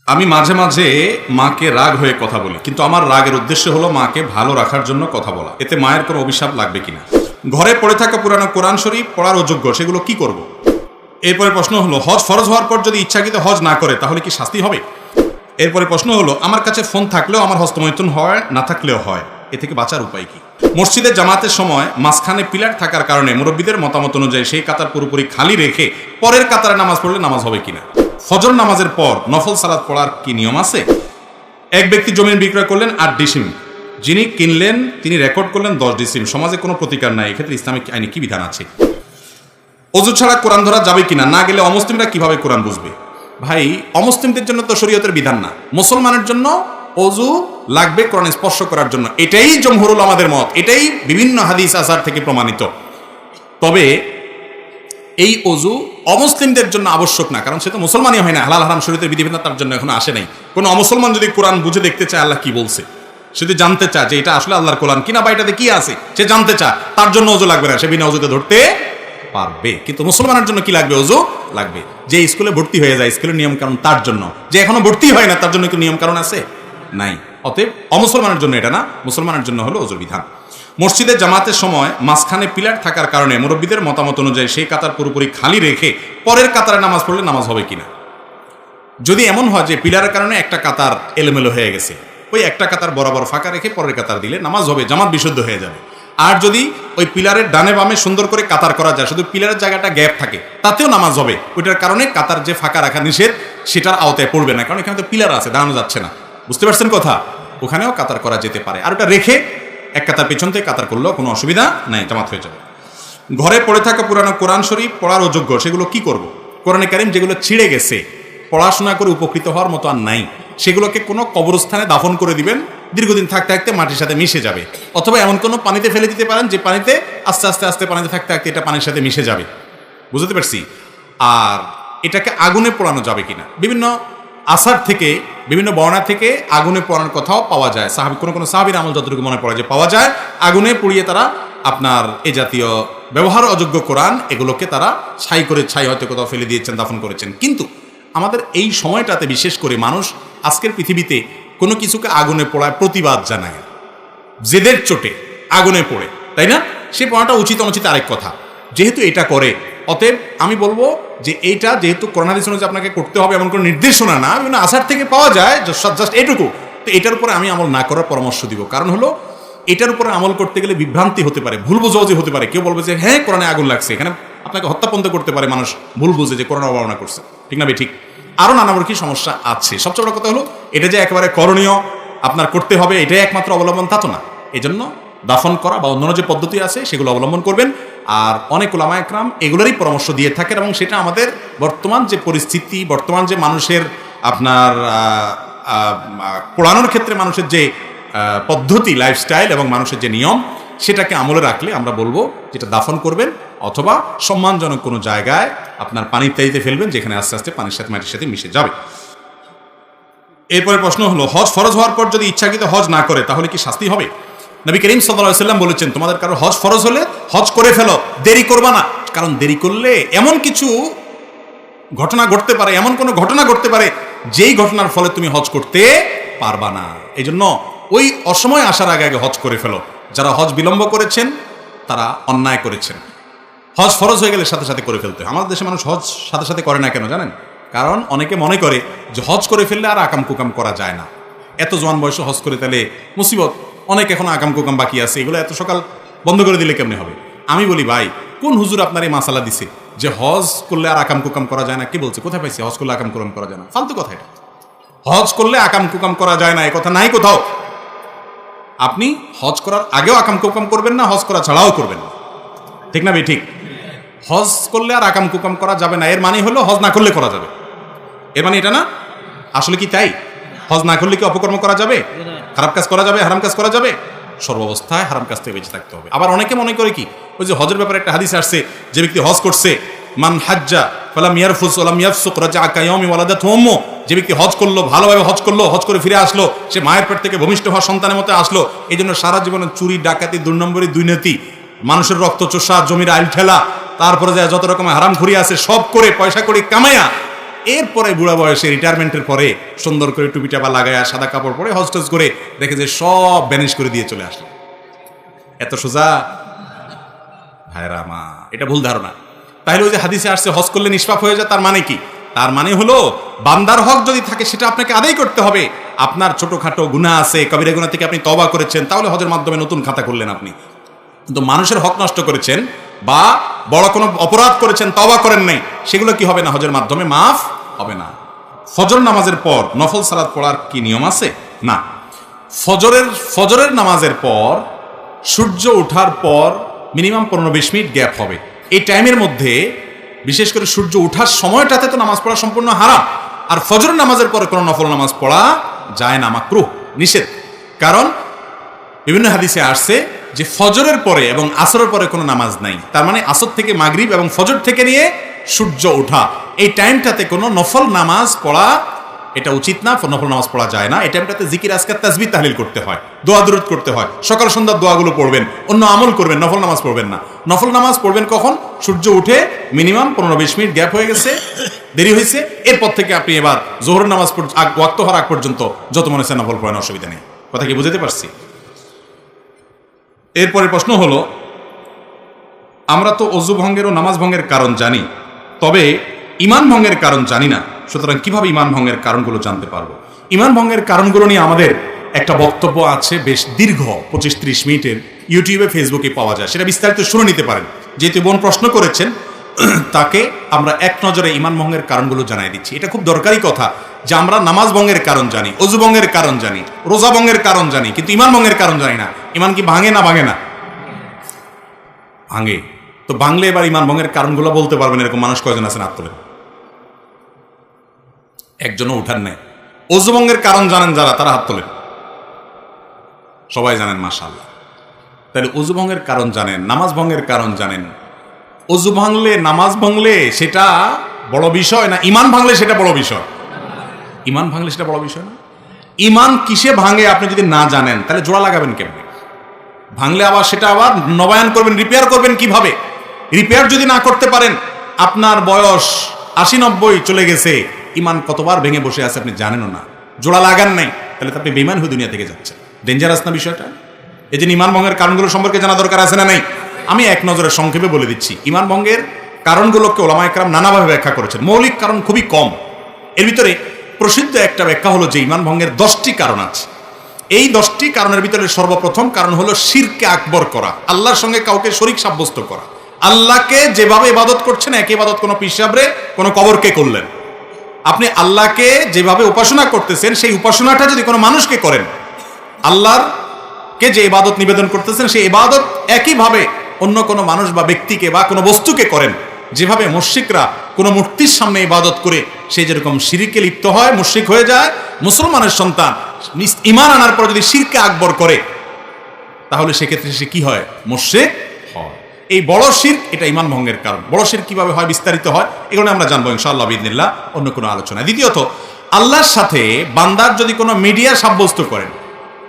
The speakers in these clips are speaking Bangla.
আমি মাঝে মাঝে মাকে রাগ হয়ে কথা বলি, কিন্তু আমার রাগের উদ্দেশ্য হলো মাকে ভালো রাখার জন্য কথা বলা। এতে মায়ের কোনো অভিশাপ লাগবে কিনা? ঘরে পড়ে থাকা পুরানো কোরআন শরীফ পড়ার অযোগ্য, সেগুলো কি করব? এরপরে প্রশ্ন হলো, হজ ফরজ হওয়ার পর যদি ইচ্ছাকৃত হজ না করে তাহলে কি শাস্তি হবে? এরপরে প্রশ্ন হলো, আমার কাছে ফোন থাকলেও আমার হস্তমৈথুন হয়, না থাকলেও হয়, এ থেকে বাঁচার উপায় কি? মসজিদে জামাতের সময় মাঝখানে পিলার থাকার কারণে মুরব্বীদের মতামত অনুযায়ী সেই কাতার পুরোপুরি খালি রেখে পরের কাতারে নামাজ পড়লে নামাজ হবে কিনা? ফজর নামাজের পর নফল সালাত পড়ার কি নিয়ম আছে? এক ব্যক্তি জমি বিক্রয় করলেন 8 ডিসিম, যিনি কিনলেন তিনি রেকর্ড করলেন 10 ডিসিম, সমাজে কোনো প্রতিকার নাই, এক্ষেত্রে ইসলামিক আইনে কি বিধান আছে? অজু ছাড়া কোরআন ধরা যাবে কিনা? না গেলে অমুসলিমরা কিভাবে কোরআন বুঝবে? ভাই, অমুসলিমদের জন্য তো শরীয়তের বিধান না, মুসলমানের জন্য অজু লাগবে কোরআন স্পর্শ করার জন্য। এটাই জমহুরুল আমাদের মত, এটাই বিভিন্ন হাদিস আসার থেকে প্রমাণিত। তবে এই অজু অমুসলিমদের জন্য আবশ্যক না, কারণ সে তো মুসলমানই হয় না, হালাল হারাম শরীয়তের বিধিবিধান তার জন্য এখনো আসে নাই। কোনো অমুসলমান যদি কোরআন বুঝে দেখতে চায় আল্লাহ কি বলছে, সে যদি জানতে চায় যে এটা আসলে আল্লাহর কোরআন কিনা বা এটাতে কি আছে, সে জানতে চায়, তার জন্য অজু লাগবে না, সে বিনা অজুতে ধরতে পারবে। কিন্তু মুসলমানের জন্য কি লাগবে? অজু লাগবে। যে স্কুলে ভর্তি হয়ে যায়, স্কুলের নিয়ম কারণ তার জন্য, যে এখনো ভর্তি হয় না তার জন্য কি নিয়ম কারণ আছে? নাই। অতএব অমুসলমানের জন্য এটা না, মুসলমানের জন্য হলো অজুর বিধান। মসজিদে জামাতের সময় মাঝখানে পিলার থাকার কারণে মুরব্বীদের মতামত অনুযায়ী সেই কাতার পুরোপুরি খালি রেখে পরের কাতারে নামাজ পড়লে নামাজ হবে কিনা? যদি এমন হয় যে পিলারের কারণে একটা কাতার এলোমেলো হয়ে গেছে, ওই একটা কাতার বরাবর ফাঁকা রেখে পরের কাতার দিলে নামাজ হবে, জামাত বিশুদ্ধ হয়ে যাবে। আর যদি ওই পিলারের ডানে বামে সুন্দর করে কাতার করা যায়, শুধু পিলারের জায়গাটা গ্যাপ থাকে, তাতেও নামাজ হবে। ওইটার কারণে কাতার যে ফাঁকা রাখা নিষেধ সেটার আওতায় পড়বে না, কারণ এখানে তো পিলার আছে, দাঁড়ানো যাচ্ছে না। বুঝতে পারছেন কথা? ওখানেও কাতার করা যেতে পারে। আর ওটা রেখে এক কাতার পেছন থেকে কাতার করলেও কোনো অসুবিধা নাই, জামাত হয়ে যাবে। ঘরে পড়ে থাকা পুরানো কোরআন শরীফ পড়ার অযোগ্য, সেগুলো কি করব? কোরআনে কারিম যেগুলো ছিঁড়ে গেছে, পড়াশোনা করে উপকৃত হওয়ার মতো আর নাই, সেগুলোকে কোনো কবরস্থানে দাফন করে দিবেন, দীর্ঘদিন থাকতে থাকতে মাটির সাথে মিশে যাবে। অথবা এমন কোনো পানিতে ফেলে দিতে পারেন যে পানিতে আস্তে আস্তে আস্তে পানিতে থাকতে থাকতে এটা পানির সাথে মিশে যাবে। বুঝতে পারছি? আর এটাকে আগুনে পোড়ানো যাবে কিনা? বিভিন্ন আসার থেকে, বিভিন্ন বর্ণা থেকে আগুনে পোড়ানোর কথাও পাওয়া যায়। সাহাবী, কোনো সাহাবীর আমল যতটুকু মনে পড়ে যে পাওয়া যায়, আগুনে পুড়িয়ে তারা আপনার এই জাতীয় ব্যবহার অযোগ্য কোরআন এগুলোকে তারা ছাই হয়তো কোথাও ফেলে দিয়েছেন, দাফন করেছেন। কিন্তু আমাদের এই সময়টাতে বিশেষ করে মানুষ আজকের পৃথিবীতে কোনো কিছুকে আগুনে পোড়ায় প্রতিবাদ জানায়, জেদের চোটে আগুনে পোড়ে, তাই না? সে পড়াটা উচিত অনুচিত আরেক কথা। যেহেতু এটা করে, অতএব আমি বলবো যে এইটা যেহেতু কোরআন হাদিস অনুযায়ী আপনাকে করতে হবে এমন কোনো নির্দেশনা না, বিভিন্ন আসার থেকে পাওয়া যায়, জাস্ট এটুকু। তো এটার উপরে আমি আমল না করার পরামর্শ দিব। কারণ হলো এটার উপরে আমল করতে গেলে বিভ্রান্তি হতে পারে, ভুল বোঝাবুঝি হতে পারে। কেউ বলবে যে হ্যাঁ কোরআনে আগুন লাগছে, এখানে আপনাকে হত্যাপন্থ করতে পারে মানুষ, ভুল বুঝে যে কোরআন অবমাননা করছে। ঠিক না? ঠিক। আরও নানামুখী সমস্যা আছে। সবচেয়ে বড় কথা হলো এটা যে একেবারে করণীয়, আপনার করতে হবে, এটাই একমাত্র অবলম্বন তা তো না। এই জন্য দাফন করা বা অন্যান্য যে পদ্ধতি আছে সেগুলো অবলম্বন করবেন। আর অনেক উলামা একরাম এগুলোরই পরামর্শ দিয়ে থাকেন, এবং সেটা আমাদের বর্তমান যে পরিস্থিতি, বর্তমান যে মানুষের আপনার পোড়ানোর ক্ষেত্রে মানুষের যে পদ্ধতি, লাইফস্টাইল এবং মানুষের যে নিয়ম, সেটাকে আমলে রাখলে আমরা বলবো যেটা দাফন করবেন অথবা সম্মানজনক কোনো জায়গায় আপনার পানির ইত্যাদিতে ফেলবেন, যেখানে আস্তে আস্তে পানির সাথে মাটির সাথে মিশে যাবে। এরপরে প্রশ্ন হলো, হজ ফরজ হওয়ার পর যদি ইচ্ছাকৃত হজ না করে তাহলে কি শাস্তি হবে? নবী করিম সাল্লাল্লাহু আলাইহি ওয়াসাল্লাম বলেছেন, তোমাদের কারো হজ ফরজ হলে হজ করে ফেলো, দেরি করবা না। কারণ দেরি করলে এমন কিছু ঘটনা ঘটতে পারে, এমন কোনো ঘটনা ঘটতে পারে যেই ঘটনার ফলে তুমি হজ করতে পারবা না। এই জন্য ওই অসময় আসার আগে আগে হজ করে ফেলো। যারা হজ বিলম্ব করেছেন তারা অন্যায় করেছেন। হজ ফরজ হয়ে গেলে সাথে সাথে করে ফেলতে হয়। আমাদের দেশে মানুষ হজ সাথে সাথে করে না কেন জানেন? কারণ অনেকে মনে করে যে হজ করে ফেললে আর আকাম কুকাম করা যায় না, এত জোয়ান বয়সে হজ করে তাহলে মুসিবত, অনেক এখন আকাম কুকাম বাকি আছে, এগুলো এত সকাল বন্ধ করে দিলে কেমনে হবে? আমি বলি ভাই, কোন হুজুর আপনার এই মাসালা দিছে যে হজ করলে আর আকাম কুকাম করা যায় না? কে বলছে? কোথায় পাইছে হজ করলে আকাম কুকাম করা যায় না? ফালতু কথা এটা। হজ করলে আকাম কুকাম করা যায় না এ কথা নাই কোথাও। আপনি হজ করার আগেও আকাম কুকাম করবেন না, হজ করা ছাড়াও করবেন না। ঠিক না ভাই? ঠিক। হজ করলে আর আকাম কুকাম করা যাবে না, এর মানে হলো হজ না করলে করা যাবে, এর মানে এটা না। আসলে কি তাই? হজ না করলে কি অপকর্ম করা যাবে, খারাপ কাজ করা যাবে, হারাম কাজ করা যাবে? সর্বাবস্থায় হারাম কাজ থেকে বেঁচে থাকতে হবে। আবার অনেকে মনে করে কি, ওই যে হজের ব্যাপারে একটা হাদিস আসছে, যে ব্যক্তি হজ করছে, মান হাজ্জা ফালাম ইয়ারফুস ওয়ালাম ইয়াফসুক রাজাআ কায়াউমি ওয়ালাদাতহু উম্মুহু, যে ব্যক্তি হজ করলো, ভালোভাবে হজ করলো, হজ করে ফিরে আসলো, সে মায়ের পেট থেকে ভূমিষ্ঠ হওয়া সন্তানের মতো আসলো। এই জন্য সারা জীবনে চুরি, ডাকাতি, 2 নম্বরী, দুর্নীতি, মানুষের রক্ত চোষা, জমির আইল ঠেলা, তারপরে যত রকমের হারাম ঘুরি আছে সব করে পয়সা করে কামাইয়া এরপরে বুড়া বয়সে রিটায়ারমেন্টের পরে সুন্দর করে টুপি টাপা লাগায়া সাদা কাপড় পরে হস্টেজ করে দেখে যে সব ব্যানিশ করে দিয়ে চলে আসলো। এত সোজা ভাইরা মা, এটা ভুল ধারণা। তাহলে ওই যে হাদিসে আসছে হজ করলে নিষ্পাপ হয়ে যায়, তার মানে কি? তার মানে হলো বান্দার হক যদি থাকে সেটা আপনাকে আদায় করতে হবে। আপনার ছোটখাটো গুনাহ আছে, কবিরা গুনাহ থেকে আপনি তওবা করেছেন, তাহলে হজের মাধ্যমে নতুন খাতা করলেন আপনি। কিন্তু মানুষের হক নষ্ট করেছেন বা বড় কোনো অপরাধ করেছেন, তওবা করেন নাই, সেগুলো কি হবে না? হজের মাধ্যমে মাফ হবে না। ফজর নামাজের পর নফল সালাত পড়ার কি নিয়ম আছে? না। ফজরের নামাজের পর সূর্য ওঠার পর মিনিমাম 15-20 মিনিট গ্যাপ হবে। এই টাইমের মধ্যে বিশেষ করে সূর্য ওঠার সময়টাতে তো নামাজ পড়া সম্পূর্ণ হারাম। আর ফজর নামাজের পরে কোনো নফল নামাজ পড়া যায় না, মাকরুহ, নিষেধ। কারণ বিভিন্ন হাদিসে আসছে যে ফজরের পরে এবং আসরের পরে কোনো নামাজ নাই। তার মানে আসর থেকে মাগরিব এবং ফজর থেকে নিয়ে সূর্য ওঠা, এই টাইমটাতে কোনো নফল নামাজ পড়া এটা উচিত না, নফল নামাজ পড়া যায় না। এই টাইমটাতে জিকির আজকার তাসবিহ তাহলিল করতে হয়, দোয়া দুরূদ করতে হয়, সকাল সন্ধ্যার দোয়াগুলো পড়বেন, অন্য আমল করবেন, নফল নামাজ পড়বেন না। নফল নামাজ পড়বেন কখন? সূর্য উঠে মিনিমাম 15-20 মিনিট গ্যাপ হয়ে গেছে, দেরি হয়েছে, এরপর থেকে আপনি এবার জোহর নামাজ ওয়াক্ত হওয়ার আগ পর্যন্ত যত মনে হচ্ছে নফল পড়েন, অসুবিধা নেই। কথা কি বুঝতে পারছি? এরপরে প্রশ্ন হলো, আমরা তো অজু ভঙ্গের ও নামাজ ভঙ্গের কারণ জানি, তবে ঈমান ভঙ্গের কারণ জানি না। সুতরাং কিভাবে ঈমান ভঙ্গের কারণগুলো জানতে পারবো? ঈমান ভঙ্গের কারণগুলো নিয়ে আমাদের একটা বক্তব্য আছে, বেশ দীর্ঘ, 25-30 মিনিটের, ইউটিউবে ফেসবুকে পাওয়া যায়, সেটা বিস্তারিত শুনে নিতে পারেন। যেহেতু বোন প্রশ্ন করেছেন, তাকে আমরা এক নজরে ঈমান ভঙ্গের কারণগুলো জানাই দিচ্ছি। এটা খুব দরকারি কথা যে আমরা নামাজ ভঙ্গের কারণ জানি, অজু ভঙ্গের কারণ জানি, রোজা ভঙ্গের কারণ জানি, কিন্তু ঈমান ভঙ্গের কারণ জানি না। ঈমান কি ভাঙে না ভাঙে না? ভাঙে। তো বাংলে এবার ঈমান ভঙ্গের কারণগুলো বলতে পারবেন এরকম মানুষ কয়জন আছেন? হাত তোলেন। একজনও উঠার নেই। অজু ভঙ্গের কারণ জানেন যারা, তারা হাত তোলেন। সবাই জানেন, মাশাআল্লাহ। তাহলে অজু ভঙ্গের কারণ জানেন, নামাজ ভঙ্গের কারণ জানেন। অজু ভাঙলে, নামাজ ভাঙলে সেটা বড় বিষয় না ঈমান ভাঙলে সেটা বড় বিষয়? ঈমান ভাঙলে সেটা বড় বিষয় না। ঈমান কিসে ভাঙে আপনি যদি না জানেন, তাহলে জোড়া লাগাবেন কেমনে? ভাঙলে আবার সেটা আবার নবায়ন করবেন, রিপেয়ার করবেন কিভাবে? রিপেয়ার যদি না করতে পারেন, আপনার বয়স 80-90 চলে গেছে, ঈমান কতবার ভেঙে বসে আছে আপনি জানেনও না, জোড়া লাগান নাই, তাহলে তো আপনি বেঈমান হয়ে দুনিয়া থেকে যাচ্ছেন। ডেঞ্জারাস না বিষয়টা? এই যে ঈমান ভঙ্গের কারণগুলো সম্পর্কে জানা দরকার আছে না নাই? আমি এক নজরে সংক্ষেপে বলে দিচ্ছি। ঈমান ভঙ্গের কারণগুলোকে ওলামায়ে কেরাম নানাভাবে ব্যাখ্যা করেছেন। মৌলিক কারণ খুবই কম। এর ভিতরে প্রসিদ্ধ একটা ব্যাখ্যা হলো যে ঈমান ভঙ্গের 10টি কারণ আছে। এই 10টি কারণের ভিতরে সর্বপ্রথম কারণ হলো শিরকে আকবর করা, আল্লাহর সঙ্গে কাউকে শরীক সাব্যস্ত করা। আল্লাহকে যেভাবে ইবাদত করছেন, এক ইবাদত কোনো পীর সাহেবরে, কোনো কবরকে করলেন। আপনি আল্লাহকে যেভাবে উপাসনা করতেছেন, সেই উপাসনাটা যদি কোনো মানুষকে করেন, আল্লাহকে যে ইবাদত নিবেদন করতেছেন, সেই ইবাদত একইভাবে অন্য কোনো মানুষ বা ব্যক্তিকে বা কোনো বস্তুকে করেন, যেভাবে মুশরিকরা কোনো মূর্তির সামনে ইবাদত করে সে যেরকম শিরকে লিপ্ত হয়, মুশরিক হয়ে যায়, মুসলমানের সন্তান ঈমান আনার পর যদি শিরকে আকবর করে, তাহলে সেক্ষেত্রে সে কি হয়? মুশরিক হয়। এই বড় শিরক, এটা ঈমান ভঙ্গের কারণ। বড় শিরক কিভাবে হয়, বিস্তারিত হয়, এগুলো আমরা জানবো ইনশাআল্লাহ বিইذনিল্লাহ অন্য কোনো আলোচনায়। দ্বিতীয়ত, আল্লাহর সাথে বান্দার যদি কোনো মিডিয়া সাব্যস্ত করেন,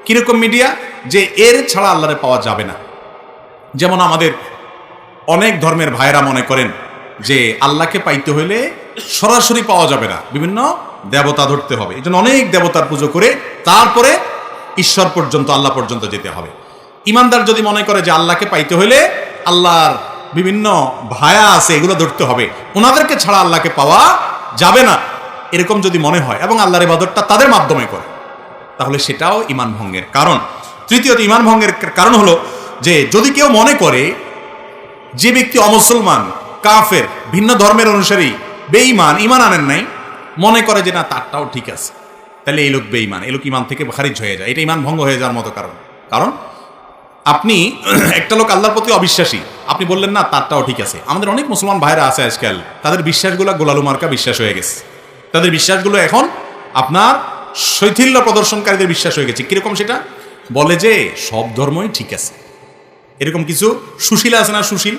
কিরকম মিডিয়া? যে এর ছাড়া আল্লাহরে পাওয়া যাবে না। যেমন আমাদের অনেক ধর্মের ভাইয়েরা মনে করেন যে আল্লাহকে পাইতে হইলে সরাসরি পাওয়া যাবে না, বিভিন্ন দেবতা ধরতে হবে, এই জন্য অনেক দেবতার পুজো করে তারপরে ঈশ্বর পর্যন্ত, আল্লাহ পর্যন্ত যেতে হবে। ইমানদার যদি মনে করে যে আল্লাহকে পাইতে হইলে আল্লাহর বিভিন্ন ভায়া আছে, এগুলো ধরতে হবে, ওনাদেরকে ছাড়া আল্লাহকে পাওয়া যাবে না, এরকম যদি মনে হয় এবং আল্লাহর ইবাদতটা তাদের মাধ্যমে করে, তাহলে সেটাও ঈমান ভঙ্গের কারণ। তৃতীয়ত, ঈমান ভঙ্গের কারণ হলো যে যদি কেউ মনে করে যে ব্যক্তি অমুসলমান, কাফের, ভিন্ন ধর্মের অনুসারী, বেঈমান, ঈমান আনেন নাই, মনে করে যে না তারটাও ঠিক আছে, তাহলে এই লোক বেঈমান, এই লোক ঈমান থেকে খারিজ হয়ে যায়, এটা ঈমান ভঙ্গ হয়ে যাওয়ার মতো কারণ। কারণ আপনি একটা লোক আল্লাহর প্রতি অবিশ্বাসী, আপনি বললেন না তারটাও ঠিক আছে। আমাদের অনেক মুসলমান ভাইরা আছে আজকাল, তাদের বিশ্বাসগুলো গোলালু মার্কা বিশ্বাস হয়ে গেছে। তাদের বিশ্বাসগুলো এখন আপনার শৈথিল্য প্রদর্শনকারীদের বিশ্বাস হয়ে গেছে। কিরকম? সেটা বলে যে সব ধর্মই ঠিক আছে। এরকম কিছু সুশীল আছে না, সুশীল,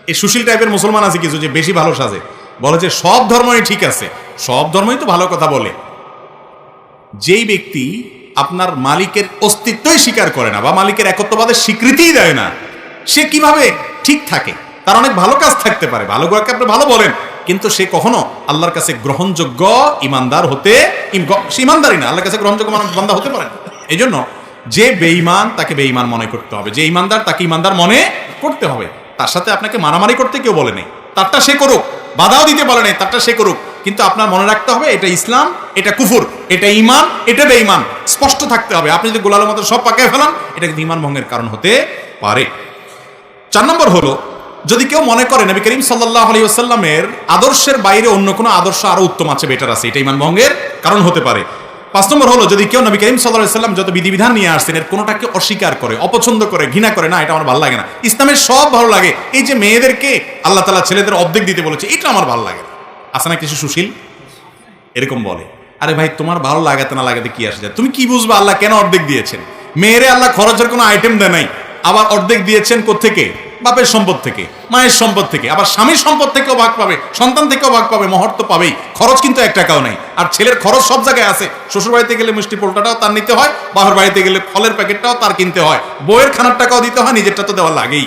এই সুশীল টাইপের মুসলমান আছে কিছু, যে বেশি ভালো সাজে, বলে যে সব ধর্মই ঠিক আছে। সব ধর্মই তো ভালো কথা বলে। যেই ব্যক্তি আপনার মালিকের অস্তিত্বই স্বীকার করে না বা মালিকের একত্ববাদের স্বীকৃতিই দেয় না, সে কিভাবে ঠিক থাকে? তার অনেক ভালো কাজ থাকতে পারে, ভালো কাজকে আপনি ভালো বলেন, কিন্তু সে কখনো আল্লাহর কাছে গ্রহণযোগ্য ইমানদার হতে সে ইমানদারই না, আল্লাহর কাছে গ্রহণযোগ্য বান্দা হতে পারে না। এই জন্য যে বেঈমান তাকে বেঈমান মনে করতে হবে, যে ইমানদার তাকে ইমানদার মনে করতে হবে। তার সাথে আপনাকে মারামারি করতে কেউ বলে নেই, তারটা সে করুক, বাধাও দিতে বলে নেই, তারটা সে করুক, কিন্তু আপনার মনে রাখতে হবে এটা ইসলাম, এটা কুফর, এটা ঈমান, এটা বেঈমান, স্পষ্ট থাকতে হবে। আপনি যদি গোলালের মতো সব পাকায় ফেলান, এটা কিন্তু ঈমান ভঙ্গের কারণ হতে পারে। 4 নম্বর হলো, যদি কেউ মনে করে নবী করিম সাল্লাল্লাহু আলাইহি ওয়াসাল্লামের আদর্শের বাইরে অন্য কোনো আদর্শ আরো উত্তম আছে, বেটার আছে, এটা ঈমান ভঙ্গের কারণ হতে পারে। 5 নম্বর হলো, যদি কেউ নবী করিম সাল্লাল্লাহু আলাইহি ওয়াসাল্লাম যত বিধিবিধান নিয়ে আসছেন এর কোনোটাকে অস্বীকার করে, অপছন্দ করে, ঘৃণা করে, না এটা আমার ভালো লাগে না, ইসলামের সব ভালো লাগে, এই যে মেয়েদেরকে আল্লাহ তাআলা ছেলেদের অর্ধেক দিতে বলেছে এটা আমার ভালো লাগে না, আছে না কিছু সুশীল এরকম বলে। আরে ভাই, তোমার ভালো লাগাতে না লাগাতে কি আসে যায়, তুমি কি বুঝবা আল্লাহ কেন অর্ধেক দিয়েছেন? মেয়েরে আল্লাহ খরচের কোনো আইটেম দেয় নাই, আবার অর্ধেক দিয়েছেন কোত্থেকে? বাপের সম্পদ থেকে, মায়ের সম্পদ থেকে, আবার স্বামীর সম্পদ থেকেও ভাগ পাবে, সন্তান থেকেও ভাগ পাবে, মহর তো পাবেই, খরচ কিন্তু 1 টাকাও নাই। আর ছেলের খরচ সব জায়গায় আছে, শ্বশুর বাড়িতে গেলে মিষ্টি পোলটাটাও তার নিতে হয়, বাবার বাড়িতে গেলে ফলের প্যাকেটটাও তার কিনতে হয়, বইয়ের খানার টাকাও দিতে হয়, নিজেরটা তো দেওয়া লাগেই।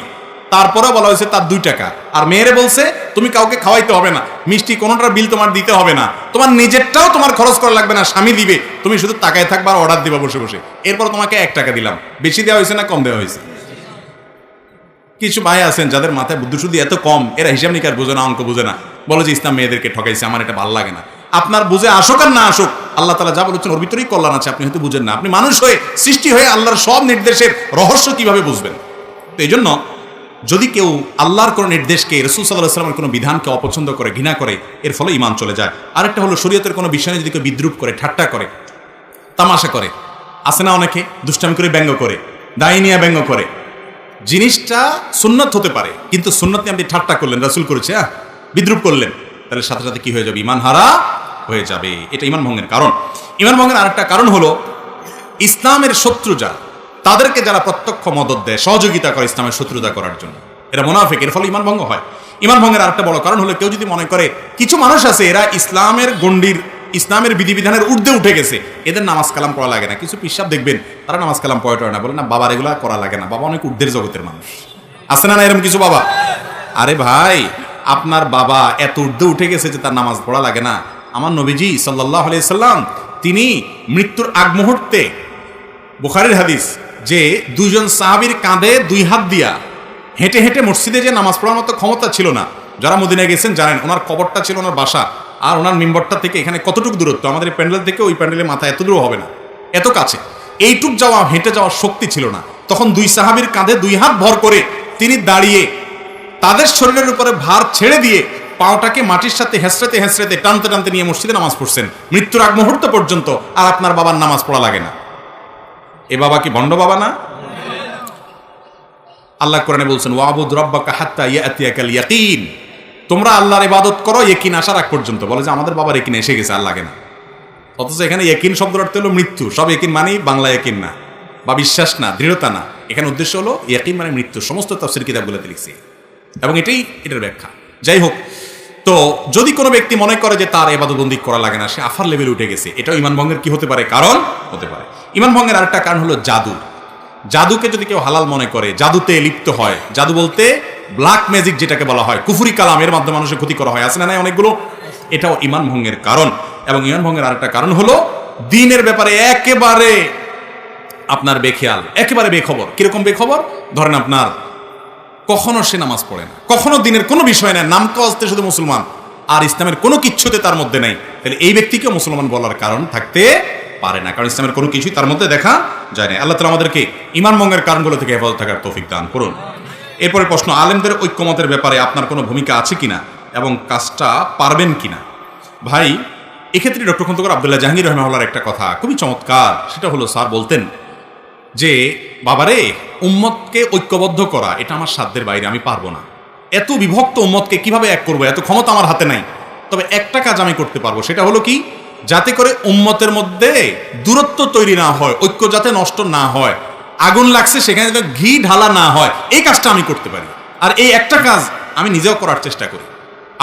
তারপরে বলা হয়েছে তার 2 টাকা। আর মেয়েরে বলছে তুমি কাউকে খাওয়াইতে হবে না, মিষ্টি কোনোটার বিল তোমার দিতে হবে না, তোমার নিজেরটাও তোমার খরচ করা লাগবে না, স্বামী দিবে, তুমি শুধু তাকায় থাকবা আর অর্ডার দিবা বসে বসে। এরপর তোমাকে 1 টাকা দিলাম, বেশি দেওয়া হয়েছে না কম দেওয়া হয়েছে? কিছু ভাই আছেন যাদের মাথায় বুদ্ধি শুদ্ধি এত কম, এরা হিসাব নিকাশ বোঝে না, অঙ্ক বোঝে না, বলে যে ইসলাম মেয়েদেরকে ঠকাইছে, আমার এটা ভালো লাগে না। আপনার বুঝে আসুক আর না আসুক, আল্লাহ তাআলা যা বলেছেন ওর ভিতরেই কল্যাণ আছে, আপনি হয়তো বুঝেন না। আপনি মানুষ হয়ে, সৃষ্টি হয়ে আল্লাহর সব নির্দেশের রহস্য কিভাবে বুঝবেন? তো এই জন্য যদি কেউ আল্লাহর কোনো নির্দেশকে, রাসূল সাল্লাল্লাহু আলাইহি ওয়াসাল্লামের কোনো বিধানকে অপছন্দ করে, ঘৃণা করে, এর ফলে ঈমান চলে যায়। আরেকটা হলো শরীয়তের কোনো বিষয়ে যদি কেউ বিদ্রূপ করে, ঠাট্টা করে, তামাশা করে, আছে না অনেকে দুষ্টামি করে, ব্যঙ্গ করে, দায় নিয়ে ব্যঙ্গ করে, জিনিসটা সুন্নত হতে পারে, কিন্তু সুন্নত নিয়ে আপনি ঠাট্টা করলেন, রাসূল করেছে, বিদ্রূপ করলেন, তাহলে সাথে সাথে কি হয়ে যাবে? ঈমান হারা হয়ে যাবে। এটা ঈমান ভঙ্গের কারণ। ঈমান ভঙ্গের আরেকটা কারণ হলো, ইসলামের শত্রু যারা, তাদেরকে যারা প্রত্যক্ষ মদদ দেয়, সহযোগিতা করে ইসলামের শত্রুতা করার জন্য, এরা মুনাফিক, এর ফলে ঈমান ভঙ্গ হয়। ঈমান ভঙ্গের আরেকটা বড় কারণ হলো, কেউ যদি মনে করে কিছু মানুষ আছে এরা ইসলামের গণ্ডির, ইসলামের বিধিবিধানের ঊর্ধ্বে উঠে গেছে, এদের নামাজ কালাম পড়া লাগে না। কিছু পিসাব দেখবেন তারা নামাজ কালাম পড়ে না, বলে না বাবার এগুলা করা লাগে না, বাবা অনেক ঊর্ধ্বের জগতের মানুষ, আছে না এরকম কিছু বাবা? আরে ভাই, আপনার বাবা এত ঊর্ধ্বে উঠে গেছে যে তার নামাজ পড়া লাগে না? আমার নবীজি সাল্লাল্লাহু আলাইহি সাল্লাম তিনি মৃত্যুর আগ মুহূর্তে, বুখারীর হাদিস, যে 2 জন সাহাবীর কাঁধে 2 হাত দিয়া হেঁটে হেঁটে মসজিদে যে নামাজ পড়ার মতো ক্ষমতা ছিল না। যারা মদিনায় গেছেন জানেন, ওনার কবরটা ছিল ওনার বাসা, আর ওনার মিম্বরটা থেকে এখানে কতটুকু দূরত্ব, আমাদের এই প্যান্ডেল থেকে ওই প্যান্ডেলের মাথা এত দূর হবে না, এত কাছে, এইটুক যাওয়া, হেঁটে যাওয়ার শক্তি ছিল না। তখন 2 সাহাবীর কাঁধে 2 হাত ভর করে তিনি দাঁড়িয়ে তাদের শরীরের উপরে ভার ছেড়ে দিয়ে পাওটাকে মাটির সাথে হেঁচড়াতে হেঁচড়াতে, টানতে টানতে নিয়ে মসজিদে নামাজ পড়ছেন মৃত্যুর আগ মুহূর্ত পর্যন্ত। আর আপনার বাবার নামাজ পড়া লাগে না? এ বাবা কি ভণ্ড বাবা না? আল্লাহ কোরআনে বলছেন, ওয়াবুদ রাব্বাকা হাত্তা ইয়াতিয়াকাল ইয়াকিন, তোমরা আল্লাহর ইবাদত করো ইয়াকিন আসার আগ পর্যন্ত। বলে যে আমাদের বাবার ইয়াকিন এসে গেছে, আর লাগে না। অথচ এখানে ইয়াকিন শব্দের অর্থ হলো মৃত্যু। সব ইয়াকিন মানে বাংলা ইয়াকিন না, বা বিশ্বাস না, দৃঢ়তা না। এখানে উদ্দেশ্য হলো ইয়াকিন মানে মৃত্যু। সমস্ত তাফসীর কিতাবগুলোতে লিখছে, এবং এটাই এটার ব্যাখ্যা। যাই হোক, তো যদি কোনো ব্যক্তি মনে করে যে তার ইবাদতবন্দি করা লাগে না, সে আফার লেভেলে উঠে গেছে, এটাও ঈমান ভঙ্গের কি হতে পারে? কারণ হতে পারে। ঈমান ভঙ্গের আরেকটা কারণ হলো জাদু। জাদুকে যদি কেউ হালাল মনে করে, জাদুতে লিপ্ত হয়, জাদু বলতে ব্ল্যাক ম্যাজিক যেটাকে বলা হয়, কুফরি কালাম, এর মাধ্যমে মানুষের ক্ষতি করা হয়, আছে না নাই অনেকগুলো, এটাও ঈমান ভঙ্গের কারণ। এবং ঈমান ভঙ্গের আরেকটা কারণ হলো দ্বীনের ব্যাপারে একেবারে আপনার বেখেয়াল, একেবারে বেখবর। কিরকম বেখবর? ধরেন আপনার কখনো সে নামাজ পড়ে না, কখনো দিনের কোনো বিষয় নেই, নাম কাজতে শুধু মুসলমান, আর ইসলামের কোনো কিচ্ছুতে তার মধ্যে নেই, তাহলে এই ব্যক্তিকে মুসলমান বলার কারণ থাকতে পারে না, কারণ ইসলামের কোনো কিছুই তার মধ্যে দেখা যায় না। আল্লাহ তাআলা আমাদেরকে ঈমান ভঙ্গের কারণগুলো থেকে হেফাজত থাকার তৌফিক দান করুন। এরপরে প্রশ্ন, আলেমদের ঐক্যমতের ব্যাপারে আপনার কোনো ভূমিকা আছে কিনা এবং কাজটা পারবেন কিনা? ভাই, এক্ষেত্রে ডক্টর খন্দকার আব্দুল্লাহ জাহাঙ্গীর রাহিমাহুল্লাহর একটা কথা খুবই চমৎকার। সেটা হলো, স্যার বলতেন যে বাবারে, উম্মতকে ঐক্যবদ্ধ করা এটা আমার সাধ্যের বাইরে, আমি পারবো না। এত বিভক্ত উম্মতকে কিভাবে এক করবো, এত ক্ষমতা আমার হাতে নাই। তবে একটা কাজ আমি করতে পারবো, সেটা হলো কি, যাতে করে উম্মতের মধ্যে দূরত্ব তৈরি না হয়, ঐক্য যাতে নষ্ট না হয়, আগুন লাগছে সেখানে যাতে ঘি ঢালা না হয়, এই কাজটা আমি করতে পারি। আর এই একটা কাজ আমি নিজেও করার চেষ্টা করি,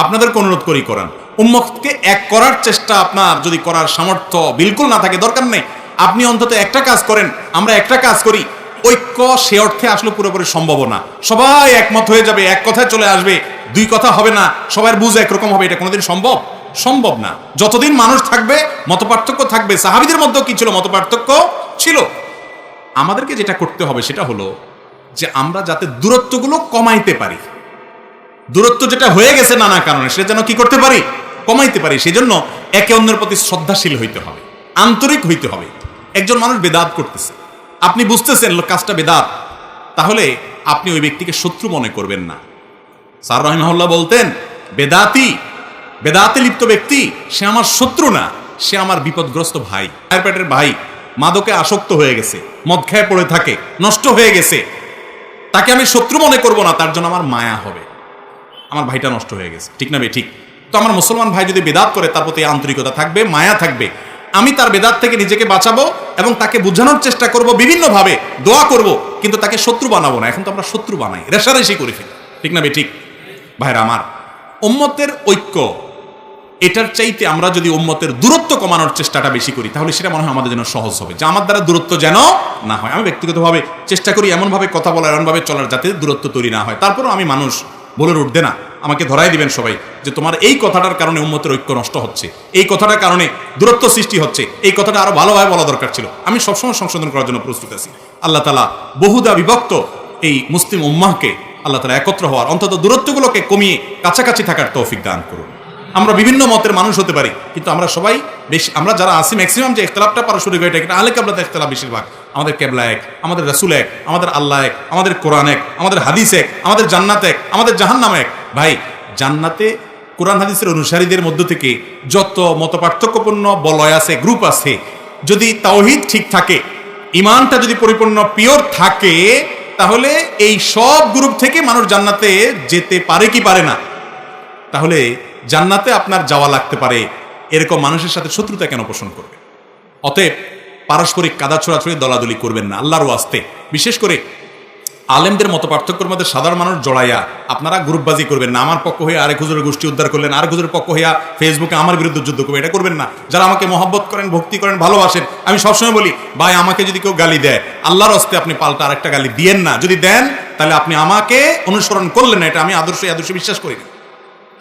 আপনাদেরকে অনুরোধ করি করান। উম্মতকে এক করার চেষ্টা আপনার যদি করার সামর্থ্য বিলকুল না থাকে, দরকার নেই, আপনি অন্তত একটা কাজ করেন, আমরা একটা কাজ করি, ঐক্য সে অর্থে আসলে পুরোপুরি সম্ভব না। সবাই একমত হয়ে যাবে, এক কথায় চলে আসবে, দুই কথা হবে না, সবার বুঝ একরকম হবে, এটা কোনোদিন সম্ভব না। যতদিন মানুষ থাকবে মতপার্থক্য থাকবে। সাহাবীদের মধ্যেও কি ছিল? মতপার্থক্য ছিল। আমাদেরকে যেটা করতে হবে সেটা হলো যে আমরা যাতে দূরত্বগুলো কমাইতে পারি, দূরত্ব যেটা হয়ে গেছে নানা কারণে সেটা যেন কি করতে পারি, কমাইতে পারি। সেই জন্য একে অন্যের প্রতি শ্রদ্ধাশীল হইতে হবে, আন্তরিক হইতে হবে। একজন মানুষ বেদাত করতেছে, আপনি বুঝতেছেন কাজটা বেদাত, তাহলে আপনি ওই ব্যক্তিকে শত্রু মনে করবেন না। স্যার রাহিমাহুল্লাহ বলতেন, বেদাতে লিপ্ত ব্যক্তি সে আমার শত্রু না, সে আমার বিপদগ্রস্ত ভাই, ভাইয়ের পেটের ভাই। মাদকে আসক্ত হয়ে গেছে, মদ খেয়ে পড়ে থাকে, নষ্ট হয়ে গেছে, তাকে আমি শত্রু মনে করব না, তার জন্য আমার মায়া হবে, আমার ভাইটা নষ্ট হয়ে গেছে, ঠিক না বে ঠিক? তো আমার মুসলমান ভাই যদি বেদাত করে তার প্রতি আন্তরিকতা থাকবে, মায়া থাকবে, আমি তার বেদাত থেকে নিজেকে বাঁচাবো এবং তাকে বোঝানোর চেষ্টা করব, বিভিন্নভাবে দোয়া করব, কিন্তু তাকে শত্রু বানাবো না। এখন তো আমরা শত্রু বানাই, রেশারেশি করে ফেলি, ঠিক না বে ঠিক? ভাইরা আমার, উম্মতের ঐক্য, এটার চাইতে আমরা যদি উম্মতের দূরত্ব কমানোর চেষ্টাটা বেশি করি তাহলে সেটা মনে হয় আমাদের জন্য সহজ হবে, যে আমার দ্বারা দূরত্ব যেন না হয়। আমি ব্যক্তিগতভাবে চেষ্টা করি এমনভাবে কথা বলার, এমনভাবে চলার যাতে দূরত্ব তৈরি না হয়। তারপরও আমি মানুষ, বলে উঠবে না, আমাকে ধরাই দিবেন সবাই যে তোমার এই কথাটার কারণে উম্মতের ঐক্য নষ্ট হচ্ছে, এই কথাটার কারণে দূরত্ব সৃষ্টি হচ্ছে, এই কথাটা আরো ভালোভাবে বলা দরকার ছিল। আমি সবসময় সংশোধন করার জন্য প্রস্তুত আছি। আল্লাহ তাআলা বহুদা বিভক্ত এই মুসলিম উম্মাহকে আল্লাহ তাআলা একত্র হওয়ার, অন্তত দূরত্বগুলোকে কমিয়ে কাছাকাছি থাকার তৌফিক দান করুন। আমরা বিভিন্ন মতের মানুষ হতে পারি, কিন্তু আমরা সবাই বেশি, আমরা যারা আছি ম্যাক্সিমাম যে ইখতিলাফটা পারস্পরিক হয়ে থাকে, আহলে কিবলাতে ইখতিলাফ বেশিরভাগ। আমাদের কিবলা এক, আমাদের রাসূল এক, আমাদের আল্লাহ এক, আমাদের কোরআন এক, আমাদের হাদিস এক, আমাদের জান্নাত এক, আমাদের জাহান্নাম এক। ভাই, জান্নাতে কোরআন হাদিসের অনুসারীদের মধ্য থেকে যত মতপার্থক্যপূর্ণ বলয় আছে, গ্রুপ আছে, যদি তাওহীদ ঠিক থাকে, ঈমানটা যদি পরিপূর্ণ পিওর থাকে, তাহলে এই সব গ্রুপ থেকে মানুষ জান্নাতে যেতে পারে কি পারে না? তাহলে জান্নাতে আপনার যাওয়া লাগতে পারে, এরকম মানুষের সাথে শত্রুতা কেন পোষণ করবে? অতএব পারস্পরিক কাদা ছোড়াছড়ি, দলাদলি করবেন না আল্লাহর ওয়াস্তে। বিশেষ করে আলেমদের মতো পার্থক্যের মধ্যে সাধারণ মানুষ জড়াইয়া আপনারা গ্রুপবাজি করবেন না। আমার পক্ষ হয়ে আরেক হুজুরের গোষ্ঠী উদ্ধার করলেন, আর হুজুরের পক্ষ হইয়া ফেসবুকে আমার বিরুদ্ধে যুদ্ধ করবে, এটা করবেন না। যারা আমাকে মহব্বত করেন, ভক্তি করেন, ভালোবাসেন, আমি সবসময় বলি, ভাই আমাকে যদি কেউ গালি দেয়, আল্লাহর হস্তে আপনি পাল্টা আরেকটা গালি দিয়েন না। যদি দেন তাহলে আপনি আমাকে অনুসরণ করলেন না, এটা আমি আদর্শে বিশ্বাস করি না।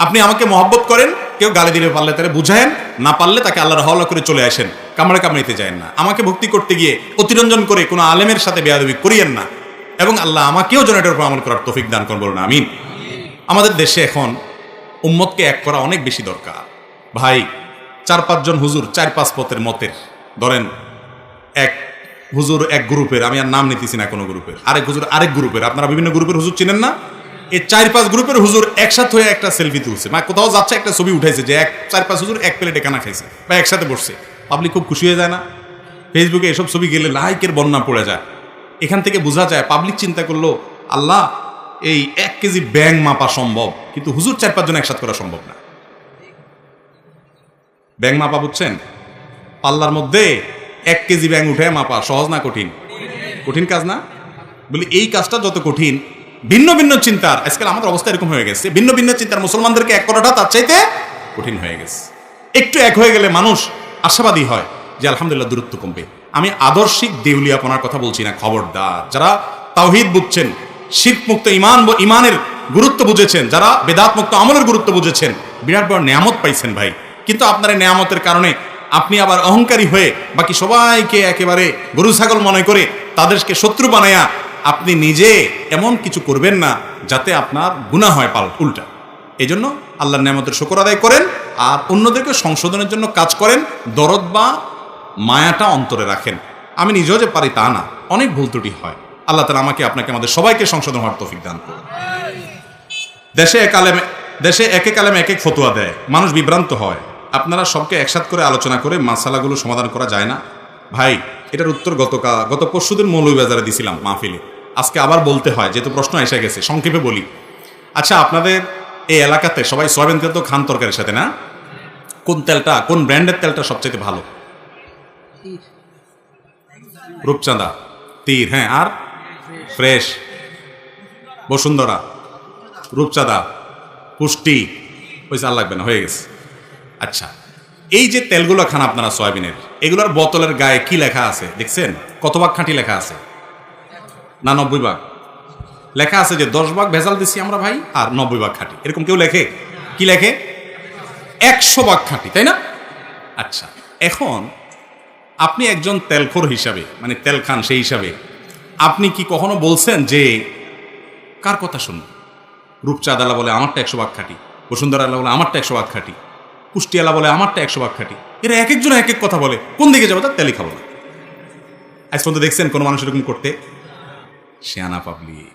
আপনি আমাকে মহব্বত করেন, কেউ গালি দিলে পারলে তারা বুঝায়েন, না পারলে তাকে আল্লাহর হাওলা করে চলে আসেন, কামড়িতে যায় না। আমাকে ভক্তি করতে গিয়ে অতিরঞ্জন করে কোনো আলেমের সাথে বেয়াদবি করিয়েন না, এবং আল্লাহ আমাকেও যেন এটার উপর আমল করার তৌফিক দান করুন, বলুন আমিন। আমাদের দেশে এখন উম্মতকে এক করা অনেক বেশি দরকার। ভাই, 4-5 জন হুজুর 4-5 পথের মতের, ধরেন এক হুজুর এক গ্রুপের, আমি আর নাম নিতেছি না কোনো গ্রুপের, আরেক হুজুর আরেক গ্রুপের, আপনারা বিভিন্ন গ্রুপের হুজুর চিনেন না? এই 4-5 গ্রুপের হুজুর একসাথে হয়ে একটা সেলফি তুলছে, মানে কোথাও যাচ্ছে একটা ছবি উঠাইছে যে 4-5 হুজুর এক প্লেটে খানা খাইছে বা একসাথে বসছে। পাবলিক খুব খুশি হয়ে যায় না? ফেসবুকে এসব ছবি গেলে লাইকের বন্যা পড়ে যায়। এখান থেকে বোঝা যায় পাবলিক চিন্তা করলো, আল্লাহ, এই 1 কেজি ব্যাং মাপা সম্ভব, কিন্তু হুজুর 4-5 জন একসাথে করা সম্ভব না। ব্যাং মাপা বুঝছেন? পাল্লার মধ্যে 1 কেজি ব্যাং উঠে মাপা সহজ না কঠিন? কঠিন কাজ না? বলি এই কাজটা যত কঠিন, ভিন্ন ভিন্ন চিন্তার, আজকাল আমাদের অবস্থা এরকম হয়ে গেছে, ভিন্ন ভিন্ন চিন্তার মুসলমানদেরকে এক করাটা তার চাইতে কঠিন হয়ে গেছে। একটু এক হয়ে গেলে মানুষ আশাবাদী হয় যে আলহামদুলিল্লাহ দূরত্ব কমবে। আমি আদর্শিক দেউলিয়াপনার কথা বলছি না, খবরদার। যারা তাওহীদ বুঝছেন, শিরক মুক্ত ইমানের গুরুত্ব বুঝেছেন, যারা বেদাত মুক্ত আমলের গুরুত্ব বুঝেছেন, বিরাট বড় নেয়ামত পাইছেন ভাই। কিন্তু আপনার এই নেয়ামতের কারণে আপনি আবার অহংকারী হয়ে বাকি সবাইকে একেবারে গরু ছাগল মনে করে তাদেরকে শত্রু বানায়া আপনি নিজে এমন কিছু করবেন না যাতে আপনার গুনাহ হয় উল্টা। এই জন্য আল্লাহর নেয়ামতের শুকর আদায় করেন আর অন্যদেরকে সংশোধনের জন্য কাজ করেন, দরদ বা মায়াটা অন্তরে রাখেন। আমি নিজেও যে পারি তা না, অনেক ভুল ত্রুটি হয়। আল্লাহ তাআলা আমাকে আপনাকে আমাদের সবাইকে সংশোধন হওয়ার তৌফিক দান করুন। দেশে একে কালেমে এক এক ফতোয়া দেয়, মানুষ বিভ্রান্ত হয়। আপনারা সবকে একসাথে করে আলোচনা করে মাসালাগুলো সমাধান করা যায় না? ভাই, এটার উত্তর গত পরশুদিন মৌলভীবাজারে দিছিলাম মাহফিলে। আজকে আবার বলতে হয় যেহেতু প্রশ্ন এসে গেছে, সংক্ষেপে বলি। আচ্ছা, আপনাদের এই এলাকাতে সবাই সয়াবিন তেল তো খান তরকারির সাথে না? কোন ব্র্যান্ডের তেলটা সবচেয়ে ভালো? রূপচাঁদা, তীর, হ্যাঁ, আর ফ্রেশ, বসুন্ধরা, রূপচাঁদা, পুষ্টি, পয়সা আর লাগবে না, হয়ে গেছে। আচ্ছা, এই যে তেলগুলো খান আপনারা সয়াবিনের, এগুলোর বোতলের গায়ে কি লেখা আছে দেখছেন? কত ভাগ খাঁটি লেখা আছে? না 90 ভাগ? লেখা আছে যে 10 ভাগ ভেজাল দিছি আমরা ভাই, আর 90 ভাগ খাঁটি। এরকম কেউ লেখে? কি লেখে? 100 ভাগ খাঁটি, তাই না? আচ্ছা, এখন আপনি একজন তেলখোর হিসাবে, মানে তেল খান সেই হিসাবে, আপনি কি কখনো বলছেন যে কার কথা শুনুন? রূপচাঁদ আলা বলে আমারটা 100 ভাগ খাঁটি, বসুন্ধরা আলা বলে আমারটা 100 ভাগ খাঁটি, কুষ্টিয়ালা বলে আমারটা 100 ভাগ খাঁটি। এরা এক একজন এক এক কথা বলে, কোন দিকে যাবো তার তেলই খাবো না। আজ পর্যন্ত দেখছেন কোনো মানুষ এরকম করতে? শিয়ানা পাবলিক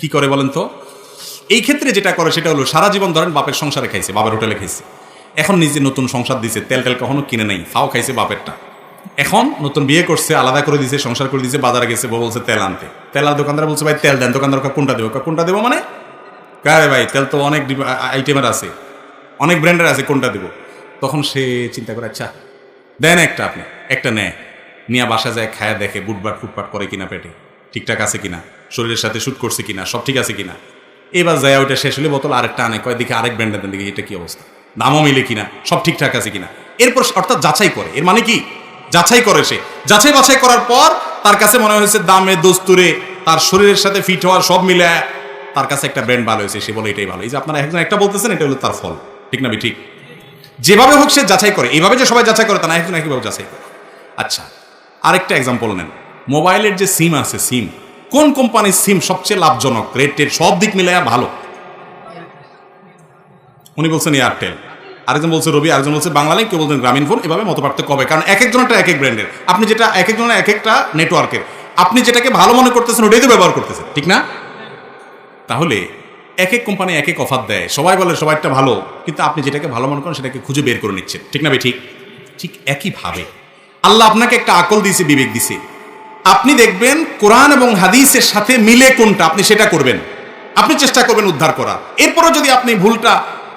কি করে বলেন তো? এই ক্ষেত্রে যেটা করে সেটা হলো, সারা জীবন ধরেন বাপের সংসারে খাইছে, বাপের হোটেলে খাইছে, এখন নিজে নতুন সংসার দিছে, তেল টেল কখনো কিনে নেই, ফাও খাইছে বাপেরটা। এখন নতুন বিয়ে করছে, আলাদা করে দিছে, সংসার করে দিছে, বাজারে গেছে, বলছে তেল আনতে। তেলার দোকানদার বলছে ভাই তেল দেন। দোকানদার কোনটা দেবো? কোনটা দেবো মানে? কারে ভাই তেল তো অনেক আইটেমের আছে, অনেক ব্র্যান্ডের আছে, কোনটা দেবো? তখন সে চিন্তা করে, আচ্ছা দেন একটা, আপনি একটা নেয়, নিয়ে বাসা যায়, খায়া দেখে বুটবাট ফুটপাট করে কিনা, পেটে ঠিকঠাক আছে কিনা, শরীরের সাথে শুট করছে কিনা, সব ঠিক আছে কিনা। এবার যায় ওইটা শেষ হলে বোতল আরেকটা আনে, কয় দিকে আরেক ব্র্যান্ডের দেন, দিকে এটা কি অবস্থা, দামও মিলে কিনা, সব ঠিকঠাক আছে কিনা। এরপর অর্থাৎ যাচাই করে। এর মানে কি? যাচাই করে। সে যাচাই বাছাই করার পর তার কাছে মনে হয়েছে দামে দস্তুরে তার শরীরের সাথে ফিট হওয়ার সব মিলে তার কাছে একটা ব্র্যান্ড ভালো হয়েছে, সে বলে এটাই ভালো। এই যে আপনারা একজন একটা বলতেছেন, এটা হলো তার ফল, ঠিক না? ঠিক যেভাবে হোক সে যাচাই করে। এইভাবে যে সবাই যাচাই করে তা না, একজন একইভাবে যাচাই করে। আচ্ছা, আরেকটা এক্সাম্পল নেন। মোবাইলের যে সিম আছে, সিম কোন কোম্পানির সিম সবচেয়ে লাভজনক, রেটের সব দিক মিলাইয়া ভালো? উনি বলছেন এয়ারটেল, আরেকজন বলছে রবি, আরেকজন বলছে বাংলালিংক, কেউ বলছেন গ্রামীণ ফোন। এভাবে মত পার্থক্য হবে, কারণ এক একজনটা এক এক ব্র্যান্ডের। আপনি যেটা এক একজনের এক একটা নেটওয়ার্কের, আপনি যেটাকে ভালো মনে করতেছেন ওটাই তো ব্যবহার করতেছেন, ঠিক না? তাহলে এক এক কোম্পানি এক এক অফার দেয়, সবাই বলে সবাইটা ভালো, কিন্তু আপনি যেটাকে ভালো মনে করেন সেটাকে খুঁজে বের করে নিচ্ছেন, ঠিক না? ঠিক ঠিক একইভাবে আল্লাহ আপনাকে একটা আকল দিয়েছে, বিবেক দিয়েছে। আপনি দেখবেন কোরআন এবং হাদিসের সাথে মিলে কোনটা, আপনি সেটা করবেন, আপনি চেষ্টা করবেন উদ্ধার করার। এরপরও যদি আপনি ভুলটা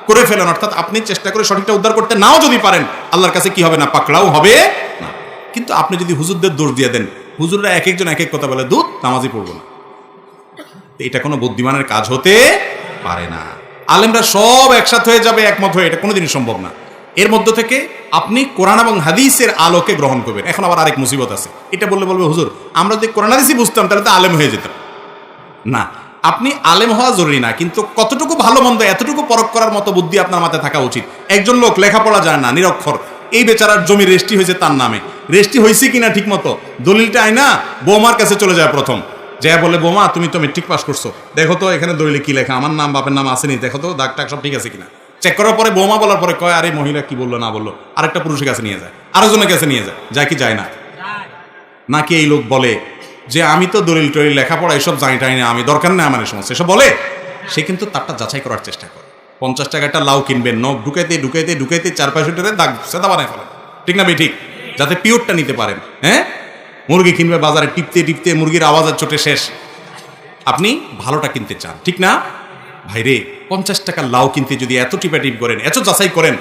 করে ফেলেন, অর্থাৎ আপনি চেষ্টা করে সঠিকটা উদ্ধার করতে নাও যদি পারেন, আল্লাহর কাছে কি হবে না? পাকড়াও হবে না। কিন্তু আপনি যদি হুজুরদের দোষ দিয়ে দেন, হুজুররা এক একজন এক এক কথা বলে, দুধ নামাজই পড়বো না, এটা কোনো বুদ্ধিমানের কাজ হতে পারে না। আলেমরা সব একসাথে হয়ে যাবে, একমত হয়ে, এটা কোনোদিনই সম্ভব না। এর মধ্য থেকে আপনি কোরআন এবং হাদিসের আলোকে গ্রহণ করবেন। এখন আবার আরেক মুসিবত আছে, এটা বললে বলবে হুজুর আমরা যদি কোরআন হাদিসই বুঝতাম তাহলে তো আলেম হয়ে যেতাম। না, আপনি আলেম হওয়া জরুরি না, কিন্তু কতটুকু ভালো মন্দ এতটুকু পরখ করার মতো বুদ্ধি আপনার মাথায় থাকা উচিত। একজন লোক লেখাপড়া জানে না, নিরক্ষর, এই বেচারার জমি রেজিস্ট্রি হয়েছে তার নামে, রেজিস্ট্রি হয়েছে কিনা ঠিক মতো, দলিলটা আইনা বৌমার কাছে চলে যায় প্রথম, যা বলে বৌমা তুমি তো মেট্রিক পাস করছো, দেখো তো এখানে দলিলে কি লেখা, আমার নাম বাপের নাম আসেনি, দেখো তো দাগ টাগ সব ঠিক আছে কিনা। চেক করার পরে বৌমা বলার পরে কয় আরে মহিলা কি বললো না বললো, আরেকটা পুরুষের কাছে নিয়ে যায়, আরেকজনের কাছে নিয়ে যায়, যায় কি যায় না? নাকি এই লোক বলে যে আমি তো দলিল টলিল লেখাপড়া এসব জানি টাই না, আমি দরকার নেই আমার সমস্যা, এসব বলে। সে কিন্তু তারটা যাচাই করার চেষ্টা করে। 50 টাকাটা লাউ কিনবেন, নখ ঢুকাইতে ঢুকাইতে ঢুকাইতে 4-5 দাগ সেদা বানায় ফেলেন, ঠিক না? ঠিক, যাতে পিওরটা নিতে পারেন। হ্যাঁ, মুরগি কিনবে বাজারে, টিপতে টিপতে মুরগির আওয়াজের চোটে শেষ। আপনি ভালোটা কিনতে চান, ঠিক না? ভাইরে 50 টাকার লাউ কিনতে যদি এত টিপাটিপ করেন, এত যাচাই করেন,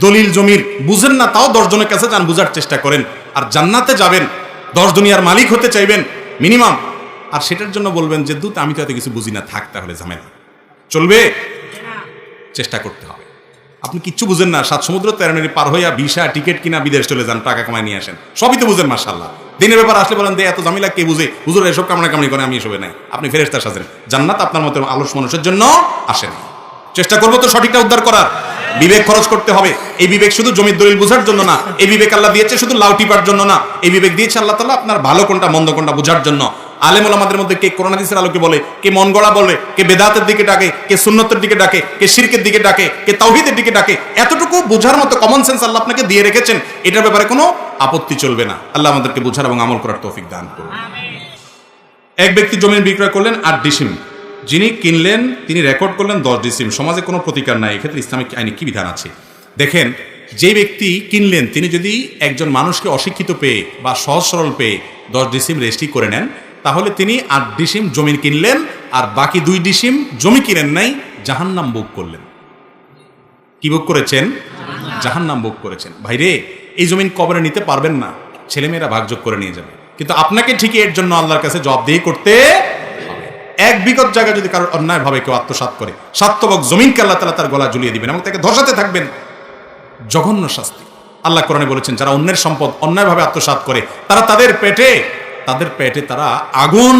দলিল জমির বুঝেন না তাও 10 জনের কাছে যান, বুঝার চেষ্টা করেন, আর জান্নাতে যাবেন, 10 দুনিয়ার মালিক হতে চাইবেন মিনিমাম, আর সেটার জন্য বলবেন যে দূত আমি তো এত কিছু বুঝি না, থাক তাহলে ঝামেলা চলবে? চেষ্টা করতে হবে। আপনি কিচ্ছু বুঝেন না, 7 সমুদ্র 13 নদী পার হইয়া ভিসা টিকিট কিনা বিদেশ চলে যান, টাকা কামায় নিয়ে আসেন, সবই তো বুঝেন মাশাআল্লাহ। দিনের ব্যাপার আসলে বলেন দে এত ঝামেলা কে বুঝে, হুজুর এসব কামড়া কামড়ি করে, আমি এসবে নাই। আপনি ফেরেশতা সাজেন, জান্নাত আপনার মতো আলস মানুষের জন্য আসেন। চেষ্টা করবো তো সঠিকটা উদ্ধার করার। বিবেক খরচ করতে হবে। এই বিবেক শুধু জমির দলিল বোঝার জন্য না, এই বিবেক আল্লাহ দিয়েছে শুধু লাউ টিপার জন্য না, এই বিবেক দিয়েছে আল্লাহ তাআলা আপনার ভালো কোনটা মন্দ কোনটা বোঝার জন্য। আলেম ওলামাদের মধ্যে কে কোরআন হাদিসের আলোকে বলে, কে মন গড়া বলে, কে বেদাতের দিকে ডাকে, কে সুন্নতের দিকে ডাকে, কে শিরকের দিকে ডাকে, কে তাওহীদের দিকে ডাকে, এতটুকু বোঝার মতো কমন সেন্স আল্লাহ আপনাকে দিয়ে রেখেছেন, এটার ব্যাপারে কোনো আপত্তি চলবে না। আল্লাহ আমাদেরকে বোঝার এবং আমল করার তৌফিক দান করুন। এক ব্যক্তি জমি বিক্রয় করলেন 8 ডিসিম, যিনি কিনলেন তিনি রেকর্ড করলেন 10 ডিসিম, সমাজে কোনো প্রতিকার নাই, এক্ষেত্রে ইসলামিক আইনে কি বিধান আছে? দেখেন, যে ব্যক্তি কিনলেন তিনি যদি একজন মানুষকে অশিক্ষিত পেয়ে বা সহজ সরল পেয়ে 10 ডিসিম রেজিস্ট্রি করে নেন, তাহলে তিনি 8 ডিসিম জমি কিনলেন, আর বাকি 2 ডিসিম জমি কিনেন নাই, জাহান্নাম ভোগ করলেন। কি ভোগ করেছেন? জাহান্নাম ভোগ করেছেন। ভাইরে, এই জমিন কবরে নিতে পারবেন না, ছেলেমেয়েরা ভাগযোগ করে নিয়ে যাবে, কিন্তু আপনাকে ঠিকই এর জন্য আল্লাহর কাছে জবাবদিহি করতে হবে। এক বিগত জায়গায় যদি কারোর অন্যায়ভাবে কেউ আত্মসাৎ করে, সাতবক জমিনকে আল্লাহ তাআলা তার গলা ঝুলিয়ে দিবেন এবং তাকে ধসাতে থাকবেন। জঘন্য শাস্তি। আল্লাহ কোরআনে বলেছেন, যারা অন্যের সম্পদ অন্যায়ভাবে আত্মসাৎ করে তারা তাদের পেটে তারা আগুন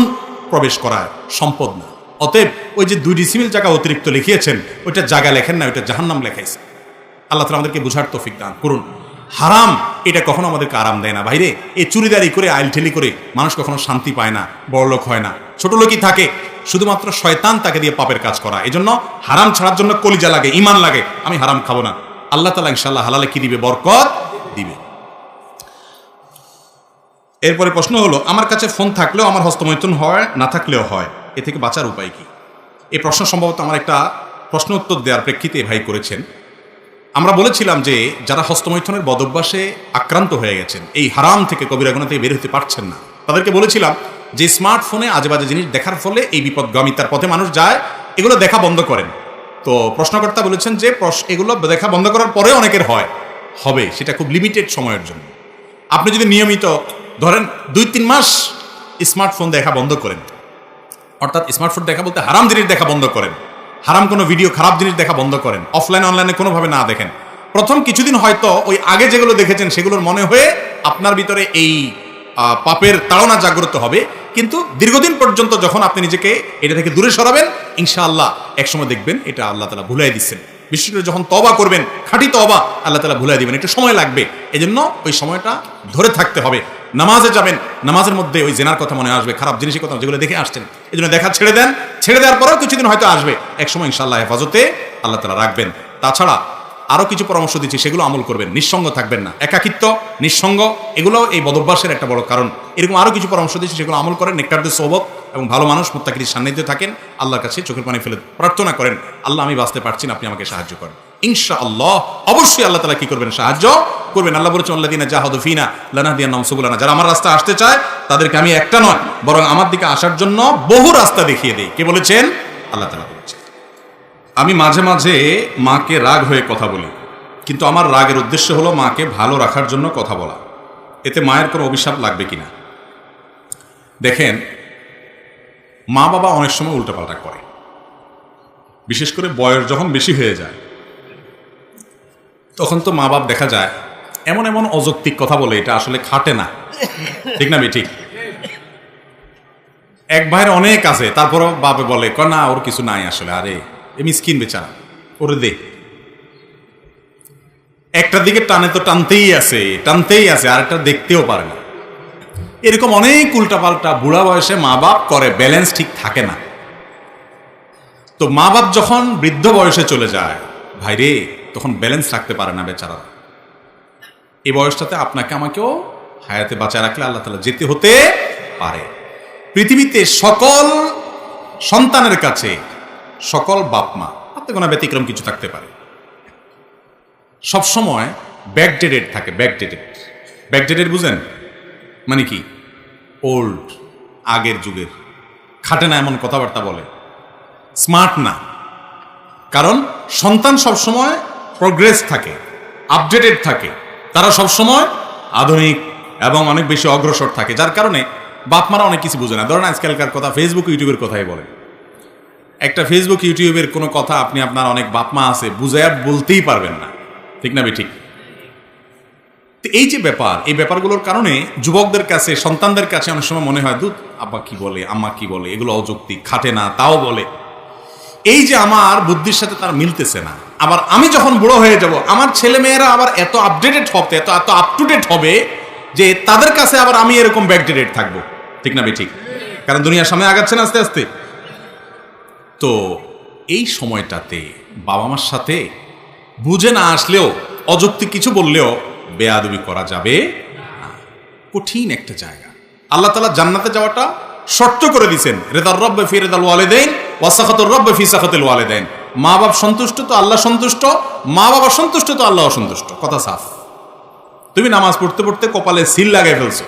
প্রবেশ করায় সম্পদ না। অতএব ওই যে 2 ডিসিমিল জায়গা অতিরিক্ত লিখিয়েছেন, ওইটা জায়গা লেখেন না, ওইটা জাহান্নাম লেখাইছে। আল্লাহ তাআলা আমাদেরকে বুঝার তৌফিক দান করুন। হারাম এটা কখনো আমাদেরকে আরাম দেয় না ভাইরে। এই চুরিদারি করে আইল ঠেলি করে মানুষ কখনো শান্তি পায় না, বড়লোক হয় না, ছোট লোকই থাকে। শুধুমাত্র শয়তান তাকে দিয়ে পাপের কাজ করা। এজন্য হারাম ছাড়ার জন্য কলিজা লাগে, ইমান লাগে। আমি হারাম খাবো না, আল্লাহ তাআলা ইনশাআল্লাহ হালালে কি দিবে? বরকত দিবে। এরপরে প্রশ্ন হলো, আমার কাছে ফোন থাকলেও আমার হস্তমৈথুন হয়, না থাকলেও হয়, এ থেকে বাঁচার উপায় কি? এই প্রশ্ন সম্ভবত আমার একটা প্রশ্ন উত্তর দেওয়ার প্রেক্ষিতে ভাই করেছেন। আমরা বলেছিলাম যে যারা হস্তমৈথুনের বদভ্যাসে আক্রান্ত হয়ে গেছেন, এই হারাম থেকে কবিরা গুনাহ থেকে বের হতে পারছেন না, তাদেরকে বলেছিলাম যে স্মার্টফোনে আজে বাজে জিনিস দেখার ফলে এই বিপদগামিতার পথে মানুষ যায়, এগুলো দেখা বন্ধ করেন। তো প্রশ্নকর্তা বলেছেন যে এগুলো দেখা বন্ধ করার পরে অনেকের হবে, সেটা খুব লিমিটেড সময়ের জন্য। আপনি যদি নিয়মিত ধরেন 2-3 মাস স্মার্টফোন দেখা বন্ধ করেন, অর্থাৎ স্মার্টফোন দেখা বলতে হারাম জিনিস দেখা বন্ধ করেন, হারাম কোনো ভিডিও খারাপ জিনিস দেখা বন্ধ করেন, অফলাইন অনলাইনে কোনোভাবে না দেখেন, প্রথম কিছুদিন হয়তো ওই আগে যেগুলো দেখেছেন সেগুলোর মনে হয়ে আপনার ভিতরে এই পাপের তাড়না জাগ্রত হবে। কিন্তু দীর্ঘদিন পর্যন্ত যখন আপনি নিজেকে এটা থেকে দূরে সরাবেন, ইনশাআল্লাহ একসময় দেখবেন এটা আল্লাহ তাআলা ভুলাই দিচ্ছেন। বিশেষ করে যখন তওবা করবেন, খাঁটি তওবা, আল্লাহ তাআলা ভুলাই দিবেন। একটু সময় লাগবে, এজন্য ওই সময়টা ধরে থাকতে হবে। নামাজে যাবেন, নামাজের মধ্যে ওই জেনার কথা মনে আসবে, খারাপ জিনিসের কথা যেগুলো দেখে আসছেন, এই জন্য দেখা ছেড়ে দেন। ছেড়ে দেওয়ার পরেও কিছুদিন হয়তো আসবে, একসময় ইনশাআল্লাহ হেফাজতে আল্লাহ তাআলা রাখবেন। তাছাড়া আরও কিছু পরামর্শ দিচ্ছি, সেগুলো আমল করবেন। নিঃসঙ্গ থাকবেন না, একাকিত্ব, নিঃসঙ্গ, এগুলো এই বদভ্যাসের একটা বড় কারণ। এরকম আরও কিছু পরামর্শ দিচ্ছি, সেগুলো আমল করেন। নেককারদের সোহবত এবং ভালো মানুষ মুত্তাকিদের সান্নিধ্যে থাকেন, আল্লাহর কাছে চোখের পানি ফেলে প্রার্থনা করেন, আল্লাহ আমি বাঁচতে পারছি না, আপনি আমাকে সাহায্য করেন। ইনশাআল্লাহ অবশ্যই আল্লাহ তাআলা কি করবেন? সাহায্য করবেন। আল্লাহ বলেছেন আল্লাযীনা জাহাদু ফিনা লানাহদিয়ান্নাহুম সুবুলানা, যারা আমার রাস্তা আসতে চায় তাদেরকে আমি একটা নয় বরং আমার দিকে আসার জন্য বহু রাস্তা দেখিয়ে দেই। কে বলেছেন? আল্লাহ তাআলা বলেছেন। আমি মাঝে মাঝে মাকে রাগ হয়ে কথা বলি, কিন্তু আমার রাগের উদ্দেশ্য হলো মাকে ভালো রাখার জন্য কথা বলা। এতে মায়ের কোনো অভিশাপ লাগবে কিনা? দেখেন, মা বাবা অনেক সময় উল্টাপাল্টা করে, বিশেষ করে বয়স যখন বেশি হয়ে যায় তখন তো মা বাপ দেখা যায় এমন এমন অযৌক্তিক কথা বলে, এটা আসলে খাটে না। ঠিক না? ঠিক। এক ভাইয়ের অনেক আছে, তারপরও বাপে বলে না ওর কিছু নাই আসলে, আরে এ মিসকিন বেচারা, ওরে দে। একটা দিকে টানে তো টানতেই আছে, আর একটা দেখতেও পারে না। এরকম অনেক উল্টাপাল্টা বুড়া বয়সে মা বাপ করে, ব্যালেন্স ঠিক থাকে না। তো মা বাপ যখন বৃদ্ধ বয়সে চলে যায় ভাইরে, তখন ব্যালেন্স রাখতে পারে না বেচারা। এই বয়সটাতে আপনাকে আমাকেও হায়াতে বাঁচায় রাখলে আল্লাহ তাআলা যেতে হতে পারে। পৃথিবীতে সকল সন্তানের কাছে সকল বাপ মা, হাতে গোনা ব্যতিক্রম কিছু থাকতে পারে, সবসময় ব্যাকডেটেড থাকে। ব্যাকডেটেড বুঝেন মানে কি? ওল্ড, আগের যুগের, খাটে না এমন কথাবার্তা বলে, স্মার্ট না। কারণ সন্তান সবসময় প্রোগ্রেস থাকে, আপডেটেড থাকে, তারা সবসময় আধুনিক এবং অনেক বেশি অগ্রসর থাকে, যার কারণে বাপ মারা অনেক কিছু বুঝে না। ধরেন আজকালকার কথা, ফেসবুক ইউটিউবের কথাই বলে। একটা ফেসবুক ইউটিউবের কোনো কথা আপনি আপনার অনেক বাপ মা আছে বুঝাইয়া বলতেই পারবেন না। ঠিক না? ঠিক। তো এই যে ব্যাপার, এই ব্যাপারগুলোর কারণে যুবকদের কাছে, সন্তানদের কাছে অনেক সময় মনে হয় দুধ আব্বা কি বলে, আম্মা কি বলে, এগুলো অযৌক্তিক, খাটে না, তাও বলে। এই যে আমার বুদ্ধির সাথে তার মিলতেছে না। আবার আমি যখন বুড়ো হয়ে যাব, আমার ছেলে মেয়েরা আবার এত আপডেটেড হবে, এত আপ টু ডেট হবে যে তাদের কাছে আবার আমি এরকম ব্যাকডেটেড থাকবো। ঠিক না? ঠিক। কারণ দুনিয়ার সামনে আগাচ্ছে না আস্তে আস্তে। তো এই সময়টাতে বাবা মার সাথে বুঝে না আসলেও, অযৌক্তিক কিছু বললেও বেয়াদবি করা যাবে না। কঠিন একটা জায়গা। আল্লাহ তাআলা জান্নাতে যাওয়াটা শর্ত করে দিয়েছেন, রিদার রব্বি ফি রিদাল ওয়ালিদাইন ওয়া সাখাতুর রব্বি ফি সাখাতিল ওয়ালিদাইন। মা বাপ সন্তুষ্ট তো আল্লাহ সন্তুষ্ট, মা বাবা সন্তুষ্ট তো আল্লাহ সন্তুষ্ট। কথা সাফ। তুমি নামাজ পড়তে পড়তে কপালে সিল লাগাই ফেলছো,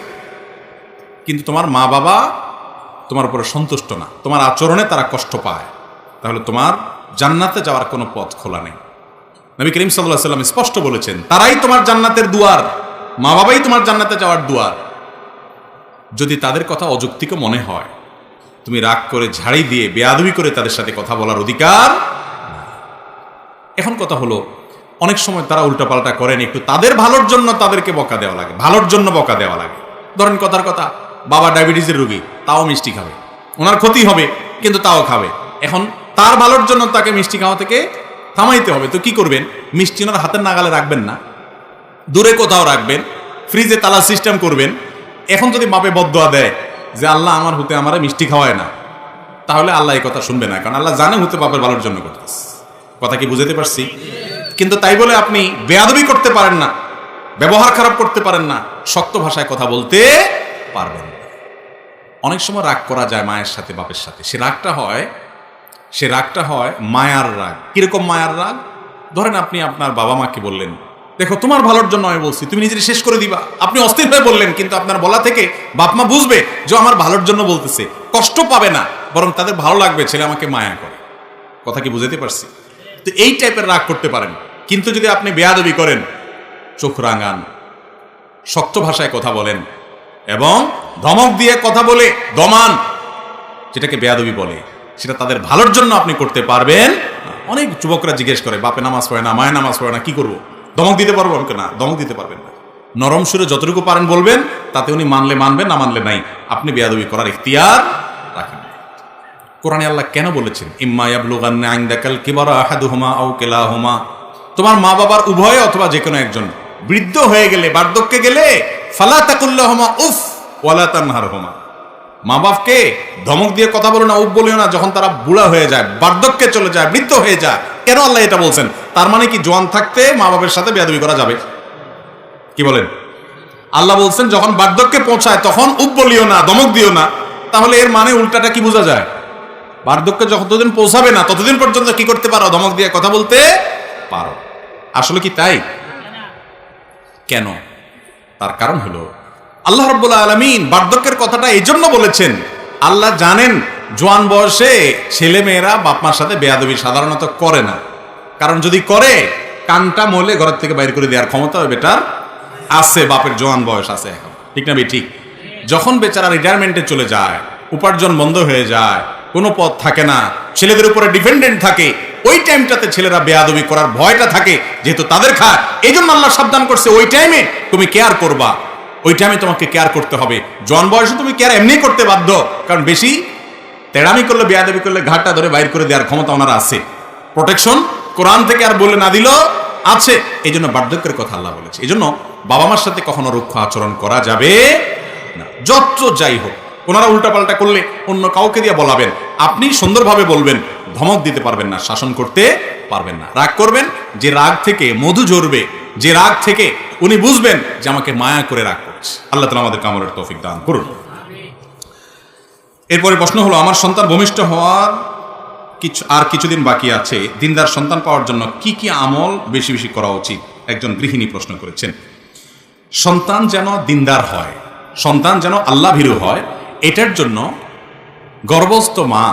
কিন্তু তোমার মা বাবা তোমার উপরে সন্তুষ্ট না, তোমার আচরণে তারা কষ্ট পায়, তাহলে তোমার জান্নাতে যাওয়ার কোনো পথ খোলা নেই। নবী করিম সাল্লাল্লাহু আলাইহি ওয়াসাল্লাম স্পষ্ট বলেছেন, তারাই তোমার জান্নাতের দুয়ার, মা বাবাই তোমার জান্নাতে যাওয়ার দুয়ার। যদি তাদের কথা অযৌক্তিক মনে হয়, তুমি রাগ করে ঝাড়ি দিয়ে বেয়াদবি করে তাদের সাথে কথা বলার অধিকার। এখন কথা হলো, অনেক সময় তারা উল্টাপাল্টা করেন, একটু তাদের ভালোর জন্য তাদেরকে বকা দেওয়া লাগে, ভালোর জন্য বকা দেওয়া লাগে। ধরেন কথার কথা, বাবা ডায়াবেটিসের রোগী, তাও মিষ্টি খাবে, ওনার ক্ষতি হবে, কিন্তু তাও খাবে। এখন তার ভালোর জন্য তাকে মিষ্টি খাওয়া থেকে থামাইতে হবে। তো কি করবেন? মিষ্টি ওনার হাতের নাগালে রাখবেন না, দূরে কোথাও রাখবেন, ফ্রিজে তালা সিস্টেম করবেন। এখন যদি বাপে বদদোয়া দেয় যে আল্লাহ আমার হতে আমার মিষ্টি খাওয়ায় না, তাহলে আল্লাহ এই কথা শুনবে না, কারণ আল্লাহ জানে হতে বাপের ভালোর জন্য করতেছে। কথা কি বুঝাতে পারছি? কিন্তু তাই বলে আপনি বেয়াদবি করতে পারেন না, ব্যবহার খারাপ করতে পারেন না, শক্ত ভাষায় কথা বলতে পারবেন না। অনেক সময় রাগ করা যায় মায়ের সাথে, বাপের সাথে। সে রাগটা হয় মায়ার রাগ। কিরকম মায়ার রাগ? ধরেন আপনি আপনার বাবা মাকে বললেন, দেখো তোমার ভালোর জন্য আমি বলছি, তুমি নিজের শেষ করে দিবা। আপনি অস্থির হয়ে বললেন, কিন্তু আপনার বলা থেকে বাপ মা বুঝবে যে আমার ভালোর জন্য বলতেছে, কষ্ট পাবে না, বরং তাদের ভালো লাগবে ছেলে আমাকে মায়া করে। কথা কি বুঝাতে পারছি? তো এই টাইপের রাগ করতে পারেন। কিন্তু যদি আপনি বেয়াদবি করেন, চোখ রাঙান, শক্ত ভাষায় কথা বলেন এবং ধমক দিয়ে কথা বলে দমান, যেটাকে বেয়াদবি বলে, সেটা তাদের ভালোর জন্য আপনি করতে পারবেন। অনেক যুবকরা জিজ্ঞেস করে, বাপে নামাজ পড়ে না, মায়ে নামাজ পড়ে না, কি করবো? ধমক দিতে পারবো? আমাকে না, ধমক দিতে পারবেন না। নরম সুরে যতটুকু পারেন বলবেন, তাতে উনি মানলে মানবেন, না মানলে নাই। আপনি বেয়াদবি করার ইখতিয়ার রাখেন। কোরআনে আল্লাহ কেন বলেছেন, ইম্মা ইয়াবলুগান্না ইনদাকাল কিবারা আহাদুহুমা আও কিলাহুমা, তোমার মা বাবার উভয় অথবা যে কোনো একজন বৃদ্ধ হয়ে গেলে, বার্ধক্যে গেলে, ফালা তাকুল্লাহুমা উফ ওয়ালা তানহারহুমা, মা বাপকে ধমক দিয়ে কথা বলো না, উফ বলিও না যখন তারা বুড়া হয়ে যায়, বার্ধক্যে চলে যায়, বৃদ্ধ হয়ে যায়। কেন আল্লাহ এটা বলছেন? তার মানে কি জোয়ান থাকতে মা বাপের সাথে বেয়াদবি করা যাবে? কি বলেন? আল্লাহ বলছেন যখন বার্ধক্যে পৌঁছায় তখন উফ বলিও না, ধমক দিও না। তাহলে এর মানে উল্টাটা কি বোঝা যায়? বার্ধক্যে যতদিন পৌঁছাবে না ততদিন পর্যন্ত কি করতে পারো? ধমক দিয়ে কথা বলতে পারো। আসলে কি তাই? কেন? তার কারণ হলো আল্লাহ রাব্বুল আলামিন বার্ধক্যের কথাটা এই জন্য বলেছেন, আল্লাহ জানেন জোয়ান বয়সে ছেলে মেয়েরা বাপ মার সাথে বেয়াদবি সাধারণত করে না। কারণ যদি করে, কানটা মলে ঘরের থেকে বাইর করে দেওয়ার ক্ষমতা ওই বেটার আছে, বাপের জোয়ান বয়স আছে এখন, ঠিক না? ঠিক। যখন বেচারা রিটায়ারমেন্টে চলে যায়, উপার্জন বন্ধ হয়ে যায়, কোনো পথ থাকে না, ছেলেদের উপরে ডিপেন্ডেন্ট থাকে, ওই টাইমটাতে ছেলেরা বেয়াদবি করার ভয়টা থাকে, যেহেতু তাদের খায়। এই জন্য আল্লাহ সাবধান করছে, ওই টাইমে তুমি কেয়ার করবা, ওই টাইমে তোমাকে কেয়ার করতে হবে। জোয়ান বয়সে তুমি কেয়ার এমনি করতে বাধ্য, কারণ বেশি তেড়ামি করলে, বেয়াদবি করলে ঘাটটা ধরে বাইর করে দেওয়ার ক্ষমতা ওনার আছে। প্রোটেকশন কোরআন থেকে আর বলে না দিল আছে। এই জন্য বার্ধক্যের কথা আল্লাহ বলেছে। এই জন্য বাবা মার সাথে কখনো রুক্ষ আচরণ করা যাবে না, যত যাই হোক। ওনারা উল্টাপাল্টা করলে অন্য কাউকে দিয়ে বলাবেন, আপনি সুন্দরভাবে বলবেন, ধমক দিতে পারবেন না, শাসন করতে পারবেন না। রাগ করবেন, যে রাগ থেকে মধু ঝরবে, যে রাগ থেকে উনি বুঝবেন যে আমাকে মায়া করে রাগ করছে। আল্লাহ তাআলা আমাদের আমলের তৌফিক দান করুন। এরপরে প্রশ্ন হলো, আমার সন্তান ভূমিষ্ঠ হওয়ার কিছুদিন বাকি আছে, দিনদার সন্তান পাওয়ার জন্য কি কি আমল বেশি বেশি করা উচিত? একজন গৃহিণী প্রশ্ন করেছেন। সন্তান যেন দিনদার হয়, সন্তান যেন আল্লাহ ভীরু হয়, এটার জন্য গর্ভস্থ মা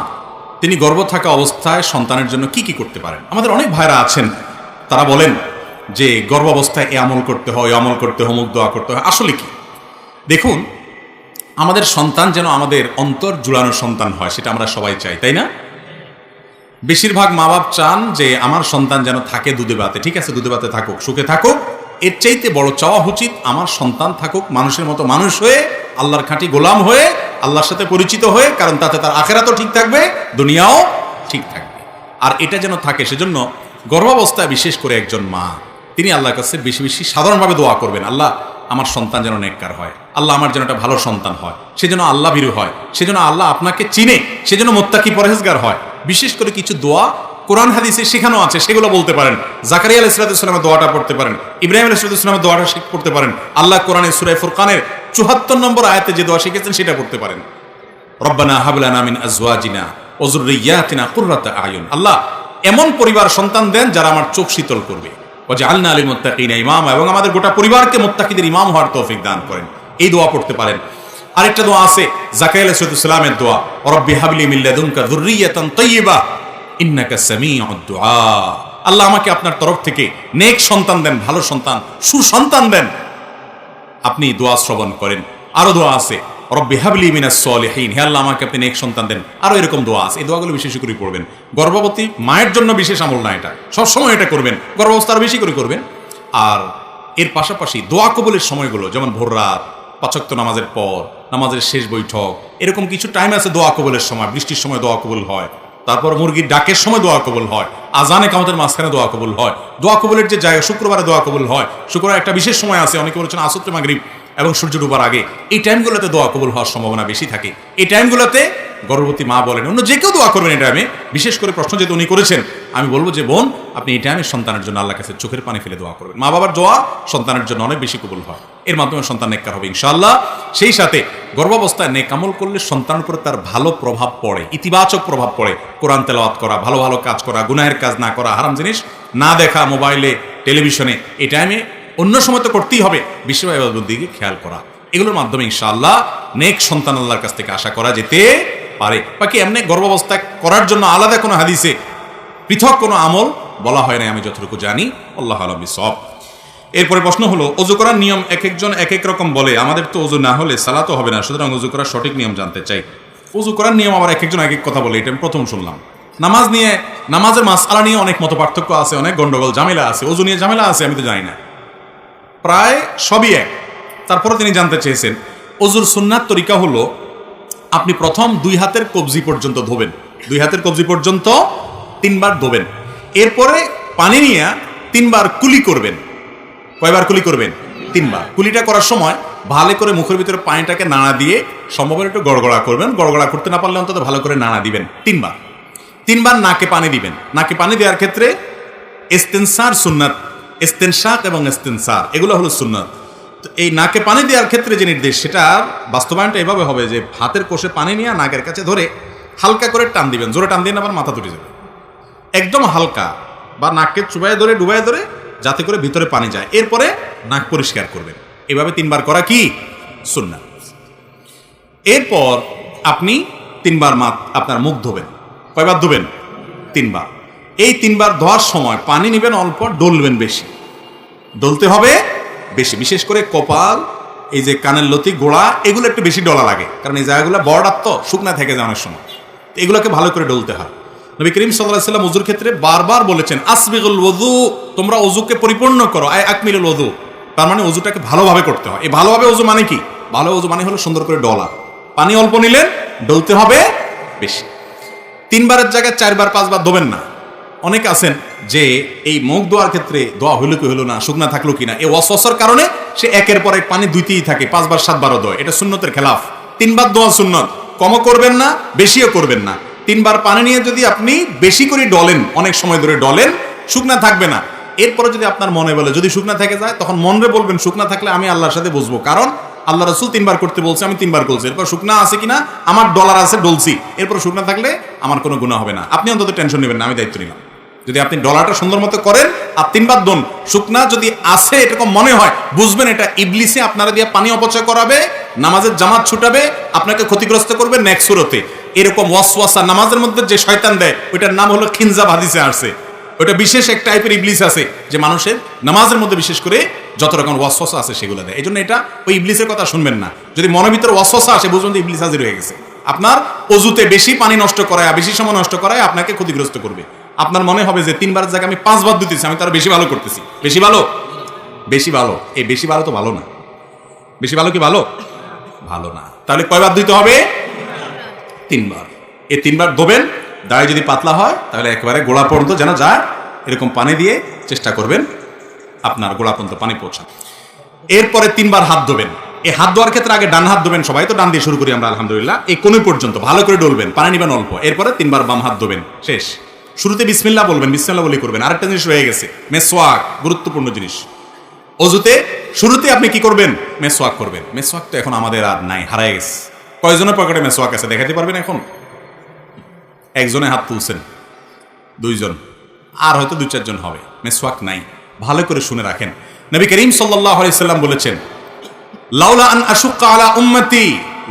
তিনি গর্ভ থাকা অবস্থায় সন্তানের জন্য কি কি করতে পারেন? আমাদের অনেক ভাইরা আছেন, তারা বলেন যে গর্ভ অবস্থায় এ আমল করতে হয়, আমল করতে হয়, অমুক দোয়া করতে হয়। আসলে কি? দেখুন, আমাদের সন্তান যেন আমাদের অন্তর জুড়ানো সন্তান হয়, সেটা আমরা সবাই চাই, তাই না? বেশিরভাগ মা বাপ চান যে আমার সন্তান যেন থাকে দুধে ভাতে। ঠিক আছে, দুধে ভাতে থাকুক, সুখে থাকুক। এর চাইতে বড় চাওয়া উচিত আমার সন্তান থাকুক মানুষের মতো মানুষ হয়ে, আল্লাহর খাঁটি গোলাম হয়ে, আল্লাহর সাথে পরিচিত হয়ে, কারণ তাতে তার আখিরাতও ঠিক থাকবে, দুনিয়াও ঠিক থাকবে। আর এটা যেন থাকে, সেজন্য গর্ভাবস্থায় বিশেষ করে একজন মা তিনি আল্লাহর কাছে বেশি বেশি সাধারণভাবে দোয়া করবেন, আল্লাহ আমার সন্তান যেন নেককার হয়, আল্লাহ আমার যেন একটা ভালো সন্তান হয়, সেজন্য আল্লাহ ভীরু হয়, সেজন্য আল্লাহ আপনাকে চিনে, সেজন্য মুত্তাকি পরহেজগার হয়। বিশেষ করে কিছু দোয়া কোরআন হাদিসে শেখানো আছে, সেগুলো বলতে পারেন। জাকারিয়া আলাইহিস সালামের দোয়াটা পড়তে পারেন, ইব্রাহিম আলাইহিস সালামের দোয়াটা পড়তে পারেন। আল্লাহ কোরআনের সূরা ফুরকানের ৭৪ নম্বর আয়াতে যে দোয়া শিখেছেন সেটা পড়তে পারেন। রব্বানা হাব লানা মিন আজওয়াজিনা ওয়া যুররিয়াতিনা কুররাতা আয়ুন, আল্লাহ এমন পরিবার সন্তান দেন যারা আমার চোখ শীতল করবে। ওয়াজআলনা লিল মুত্তাকিনা ইমামা, এবং আমাদের গোটা পরিবারকে মুত্তাকিদের ইমাম হওয়ার তৌফিক দান করেন। এই দোয়া পড়তে পারেন। আরেকটা দোয়া আছে জাকারিয়া আলাইহিস সালামের দোয়া, রব্বি হাবলি মিন লাদুনকা যুররিয়াতান তাইয়্যিবা ইন্নাকা সামিউদ দুআ, আল্লাহ আমাকে আপনার তরফ থেকে নেক সন্তান দেন, ভালো সন্তান, সুসন্তান দেন। আপনি দোয়া শ্রবণ করেন। আরো দোয়া আছে, রব্বি হাবলি মিনাস সলিহিন, হে আল্লাহ আমাকে আপনি নেক সন্তান দেন। আরো এরকম দোয়া আছে। এই দোয়াগুলো বিশেষ করে পড়বেন। গর্ভবতী মায়ের জন্য বিশেষ আমল না, এটা সবসময় এটা করবেন, গর্ভাবস্থা আরো বেশি করে করবেন। আর এর পাশাপাশি দোয়া কবুলের সময়গুলো, যেমন ভোর রাত, ৫ ওয়াক্ত নামাজের পর, নামাজের শেষ বৈঠক, এরকম কিছু টাইম আছে দোয়া কবুলের সময়। বৃষ্টির সময় দোয়া কবুল হয়, তারপর মুরগির ডাকের সময় দোয়া কবুল হয়, আজানে কামতের মাঝখানে দোয়া কবুল হয়। দোয়া কবুলের যে জায়গা, শুক্রবারে দোয়া কবুল হয়। শুক্রবার একটা বিশেষ সময় আছে, অনেকে বলেছেন আসর মাগরিব এবং সূর্য ডুবার আগে। এই টাইমগুলোতে দোয়া কবুল হওয়ার সম্ভাবনা বেশি থাকে। এই টাইমগুলোতে গর্ভবতী মা বলেন, অন্য যে কেউ দোয়া করবেন এই টাইমে। বিশেষ করে প্রশ্ন যেহেতু উনি করেছেন, আমি বলবো যে বোন, আপনি এই টাইমে সন্তানের জন্য আল্লাহর কাছে চোখের পানি ফেলে দোয়া করবেন। মা বাবার দোয়া সন্তানের জন্য অনেক বেশি কবুল হয়, এর মাধ্যমে সন্তান নেককার হবে ইনশাআল্লাহ। সেই সাথে গর্ভাবস্থায় নেক আমল করলে সন্তানের উপরে তার ভালো প্রভাব পড়ে, ইতিবাচক প্রভাব পড়ে। কোরআন তেলাওয়াত করা, ভালো ভালো কাজ করা, গুনাহের কাজ না করা, হারাম জিনিস না দেখা, মোবাইলে টেলিভিশনে, এই টাইমে অন্য সময় তো করতেই হবে, বিষয় ইবাদতের দিকে খেয়াল করা। এগুলোর মাধ্যমে ইনশাআল্লাহ নেক সন্তান আল্লাহর কাছ থেকে আশা করা যেতে পারে। বাকি এমনি গর্ভাবস্থা করার জন্য আলাদা কোনো হাদিসে পৃথক কোনো আমল বলা হয় না, আমি যতটুকু জানি। আল্লাহ আলম বিসওয়াব। এরপরে প্রশ্ন হলো, অজু করার নিয়ম এক একজন এক এক রকম বলে, আমাদের তো অজু না হলে সালাতও হবে না, সুতরাং অজু করার সঠিক নিয়ম জানতে চাই। অজু করার নিয়ম আবার এক একজন এক এক কথা বলে, এটা আমি প্রথম শুনলাম। নামাজ নিয়ে, নামাজের মাসআলা নিয়ে অনেক মত পার্থক্য আছে, অনেক গন্ডগোল ঝামেলা আছে। অজু নিয়ে ঝামেলা আছে, আমি তো জানি না, প্রায় সবই এক। তারপরে তিনি জানতে চেয়েছেন, অজুর সুন্নাত তরিকা হলো, আপনি প্রথম 2 হাতের কবজি পর্যন্ত ধোবেন, 2 হাতের কবজি পর্যন্ত 3 বার ধোবেন। এরপরে পানি নিয়ে 3 বার কুলি করবেন। কয়বার কুলি করবেন? 3 বার। কুলিটা করার সময় ভালো করে মুখের ভিতরে পানিটাকে নাড়া দিয়ে সম্ভবত একটু গড়গড়া করবেন। গড়গড়া করতে না পারলে অন্তত ভালো করে নাড়া দিবেন 3 বার। 3 বার নাকে পানি দিবেন। নাকে পানি দেওয়ার ক্ষেত্রে ইস্তেনসার সুন্নাত, ইস্তেনশাক এবং ইস্তেনসার এগুলো হলো সুন্নাত। তো এই নাকে পানি দেওয়ার ক্ষেত্রে যে নির্দেশ, সেটার বাস্তবায়নটা এভাবে হবে যে হাতের কোষে পানি নিয়ে নাকের কাছে ধরে হালকা করে টান দিবেন। জোরে টান দিয়ে আবার মাথা তুলে যাবে, একদম হালকা, বা নাককে চুবায় ধরে ডুবায় ধরে, যাতে করে ভিতরে পানি যায়। এরপরে নাক পরিষ্কার করবেন। এভাবে 3 বার করা কি সুন্নাত। এরপর আপনি 3 বার আপনার মুখ ধোবেন। কয়বার ধোবেন? 3 বার। এই 3 বার ধোয়ার সময় পানি নেবেন অল্প, ডলবেন বেশি, ডলতে হবে বেশি। বিশেষ করে কপাল, এই যে কানের লতি, গোড়া, এগুলো একটু বেশি ডলা লাগে, কারণ এই জায়গাগুলো বর্ডার তো শুকনা থেকে যায় অনেক সময়, এগুলোকে ভালো করে ডলতে হয়। নবী করিম সাল্লাল্লাহু আলাইহি ওয়াসাল্লাম ওযুর ক্ষেত্রে বারবার বলেছেন, আসবিগুল ওযু, তোমরা ওযুকে পরিপূর্ণ করো, আয় আকমিলুল ওযু। তার মানে ওযুটাকে ভালোভাবে করতে হয়। এই ভালোভাবে ওযু মানে কি? ভালো ওযু মানে হলো সুন্দর করে ডলা, পানি অল্প নিলেন, ডলতে হবে বেশি। 3 বারের জায়গায় 4 বার 5 বার ধোবেন না। অনেকে আছেন যে এই মুখ ধোয়ার ক্ষেত্রে দোয়া হইলো কি হইলো না, শুকনা থাকলো কিনা, এই ওয়াসওয়াসার কারণে সে একের পর এক পানি ধুইতেই থাকে, 5 বার 7 বারও ধোয়। এটা সুন্নতের খেলাফ। 3 বার ধোয়া সুন্নত, কমও করবেন না, বেশিও করবেন না। 3 বার পানি নিয়ে যদি আপনি বেশি করে ডলেন, অনেক সময় ধরে ডলেন, শুকনা থাকবে না। এরপরে যদি আপনার মনে বলে, যদি শুকনা থেকে যায়, তখন মনরে বলবেন শুকনা থাকলে আমি আল্লাহর সাথে বুঝবো, কারণ আল্লাহ রাসূল 3 বার করতে বলছে, আমি 3 বার করছি। এরপর শুকনা আছে কিনা, আমার ডলার আছে, ডলছি, এরপর শুকনা থাকলে আমার কোনো গুনাহ হবে না। আপনি অন্তত টেনশন নেবেন না, আমি দায়িত্ব নিলাম। যদি আপনি ডলারটা সুন্দর মতো করেন আর 3 বার দোন, শুকনা যদি আছে এরকম মনে হয়, বুঝবেন এটা ইবলিসে আপনারা দিয়ে পানি অপচয় করাবে, নামাজের জামাত ছুটাবে, আপনাকে ক্ষতিগ্রস্ত করবে নেক্সট সুরতে। এরকম ওয়াসওয়াসা নামাজের মধ্যে যে শয়তান দেয়, ওইটার নাম হলো খিনজাব, হাদিসে আসছে। ওইটা বিশেষ এক টাইপের ইবলিস আছে, যে মানুষের নামাজের মধ্যে বিশেষ করে যত রকম ওয়াসওয়াসা আছে সেগুলো দেয়। এই জন্য এটা ওই ইবলিসের কথা শুনবেন না। যদি মনের ভিতরে ওয়াসওয়াসা আসে, বুঝবেন যে ইবলিস হাজির হয়ে গেছে। আপনার অজুতে বেশি পানি নষ্ট করায়, বেশি সময় নষ্ট করায় আপনাকে ক্ষতিগ্রস্ত করবে। আপনার মনে হবে যে 3 বারের জায়গায় আমি 5 বার দিতেছি, আমি তার বেশি ভালো করতেছি। বেশি ভালো, বেশি ভালো। এই বেশি ভালো তো ভালো না। বেশি ভালো কি ভালো? ভালো না। তাহলে কয়বার দিতে হবে? 3 বার। এই 3 বার ধোবেন। দাড়ি যদি পাতলা হয় তাহলে একেবারে গোড়া পর্যন্ত যেন যায়, এরকম পানি দিয়ে চেষ্টা করবেন আপনার গোড়া পর্যন্ত পানি পৌঁছান। এরপরে 3 বার হাত ধোবেন। এই হাত ধোয়ার ক্ষেত্রে আগে ডান হাত ধোবেন, সবাই তো ডান দিয়ে শুরু করি আমরা আলহামদুলিল্লাহ। এই কোণ পর্যন্ত ভালো করে ডলবেন, পানি নেবেন অল্প। এরপরে 3 বার বাম হাত ধোবেন, শেষ। শুরুতে বিসমিল্লাহ বলবেন, বিসমিল্লাহ বলে করবেন। আরেকটা জিনিস রয়ে গেছে, মেসওয়াক, গুরুত্বপূর্ণ জিনিস। অজুতে শুরুতে আপনি কি করবেন? মেসওয়াক করবেন। মেসওয়াক তো এখন আমাদের আর নাই, হারায় গেছে। কয়জনের পকেটে মেসওয়াক আছে দেখাতে পারবেন এখন? একজনে হাত তুলছেন, 2 জন, আর হয়তো 2-4 জন হবে। মেসওয়াক নাই। ভালো করে শুনে রাখেন, নবী করিম সাল্লাল্লাহু আলাইহি সাল্লাম বলেছেন, লাউলা আন আশুক্কা আলা উম্মতি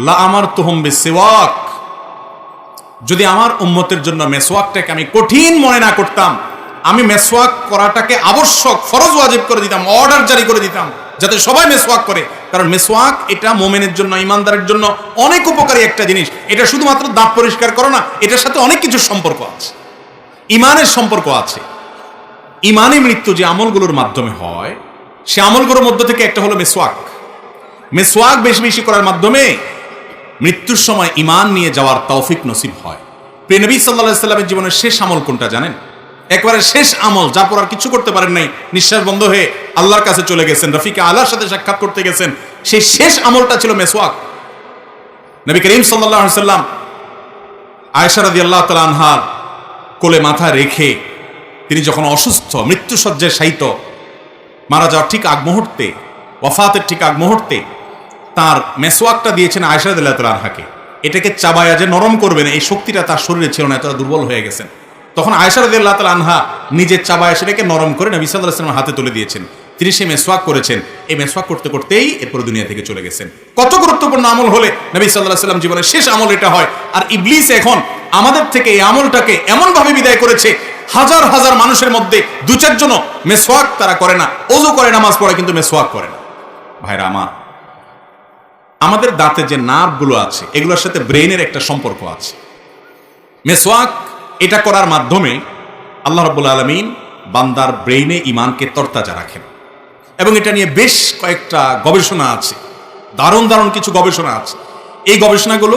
লা আমারতুহুম বিসওয়াক। যদি আমার উম্মতের জন্য মেসওয়াকটাকে আমি কঠিন মনে না করতাম, আমি মেসওয়াক করাটাকে আবশ্যক, ফরজ ওয়াজিব করে দিতাম, অর্ডার জারি করে দিতাম, যাতে সবাই মেসওয়াক করে। কারণ মেসওয়াক এটা মুমিনের জন্য, ইমানদারের জন্য অনেক উপকারী একটা জিনিস। এটা শুধুমাত্র দাঁত পরিষ্কার করো না, এটার সাথে অনেক কিছু সম্পর্ক আছে, ইমানের সম্পর্ক আছে। ইমানি মৃত্যু যে আমলগুলোর মাধ্যমে হয়, সে আমলগুলোর মধ্যে থেকে একটা হলো মেসওয়াক। মেসওয়াক বেশি বেশি করার মাধ্যমে মৃত্যুর সময় ঈমান নিয়ে যাওয়ার তৌফিক নসিব হয়। প্রিয় নবী সাল্লাল্লাহু আলাইহি সাল্লামের জীবনের শেষ আমল কোনটা জানেন? একবারে শেষ আমল, যার পর আর কিছু করতে পারেন নাই, নিঃশ্বাস বন্ধ হয়ে আল্লাহর কাছে চলে গেছেন, রফিকে আলার সাথে সাক্ষাৎ করতে গেছেন, সেই শেষ আমলটা ছিল মেসওয়াক। নবী করিম সাল্লাল্লাহু আলাইহি সাল্লাম আয়েশা রাদিয়াল্লাহু তাআলা আনহার কোলে মাথা রেখে তিনি যখন অসুস্থ, মৃত্যুসজ্জায় শায়িত, মারা যাওয়ার ঠিক আগ মুহূর্তে, ওয়াফাতের ঠিক আগ মুহূর্তে তার মেসওয়াকটা দিয়েছেন আয়েশা রাদিয়াল্লাহু তাআলা আনহাকে। এটাকে চাবায়া যে নরম করবেন, এই শক্তিটা তার শরীরে ছিল না, এতটা দুর্বল হয়ে গেছেন। তখন আয়েশা রাদিয়াল্লাহু তাআলা আনহা নিজের চাবায়া সেটাকে নরম করে নবী সাল্লাল্লাহু আলাইহি ওয়াসাল্লামের হাতে তুলে দিয়েছেন। তিনি সেই মেসওয়াক করেছেন। এই মেসওয়াক করতে করতেই এরপর দুনিয়া থেকে চলে গেছেন। কত গুরুত্বপূর্ণ আমল হলে নবী সাল্লাল্লাহু আলাইহি ওয়াসাল্লাম জীবনের শেষ আমল এটা হয়। আর ইবলিস এখন আমাদের থেকে এই আমলটাকে এমনভাবে বিদায় করেছে, হাজার হাজার মানুষের মধ্যে দু চারজন মেসওয়াক তারা করে না, ওযু করে নামাজ পড়ে কিন্তু মেসওয়াক করে না। ভাইরা আমার, আমাদের দাঁতে যে নার্ভগুলো আছে এগুলোর সাথে ব্রেইনের একটা সম্পর্ক আছে। মেসওয়াক এটা করার মাধ্যমে আল্লাহ রাব্বুল আলামিন বান্দার ব্রেইনে ঈমানকে তরতাজা রাখেন। এবং এটা নিয়ে বেশ কয়েকটা গবেষণা আছে, দারুণ দারুণ কিছু গবেষণা আছে। এই গবেষণাগুলো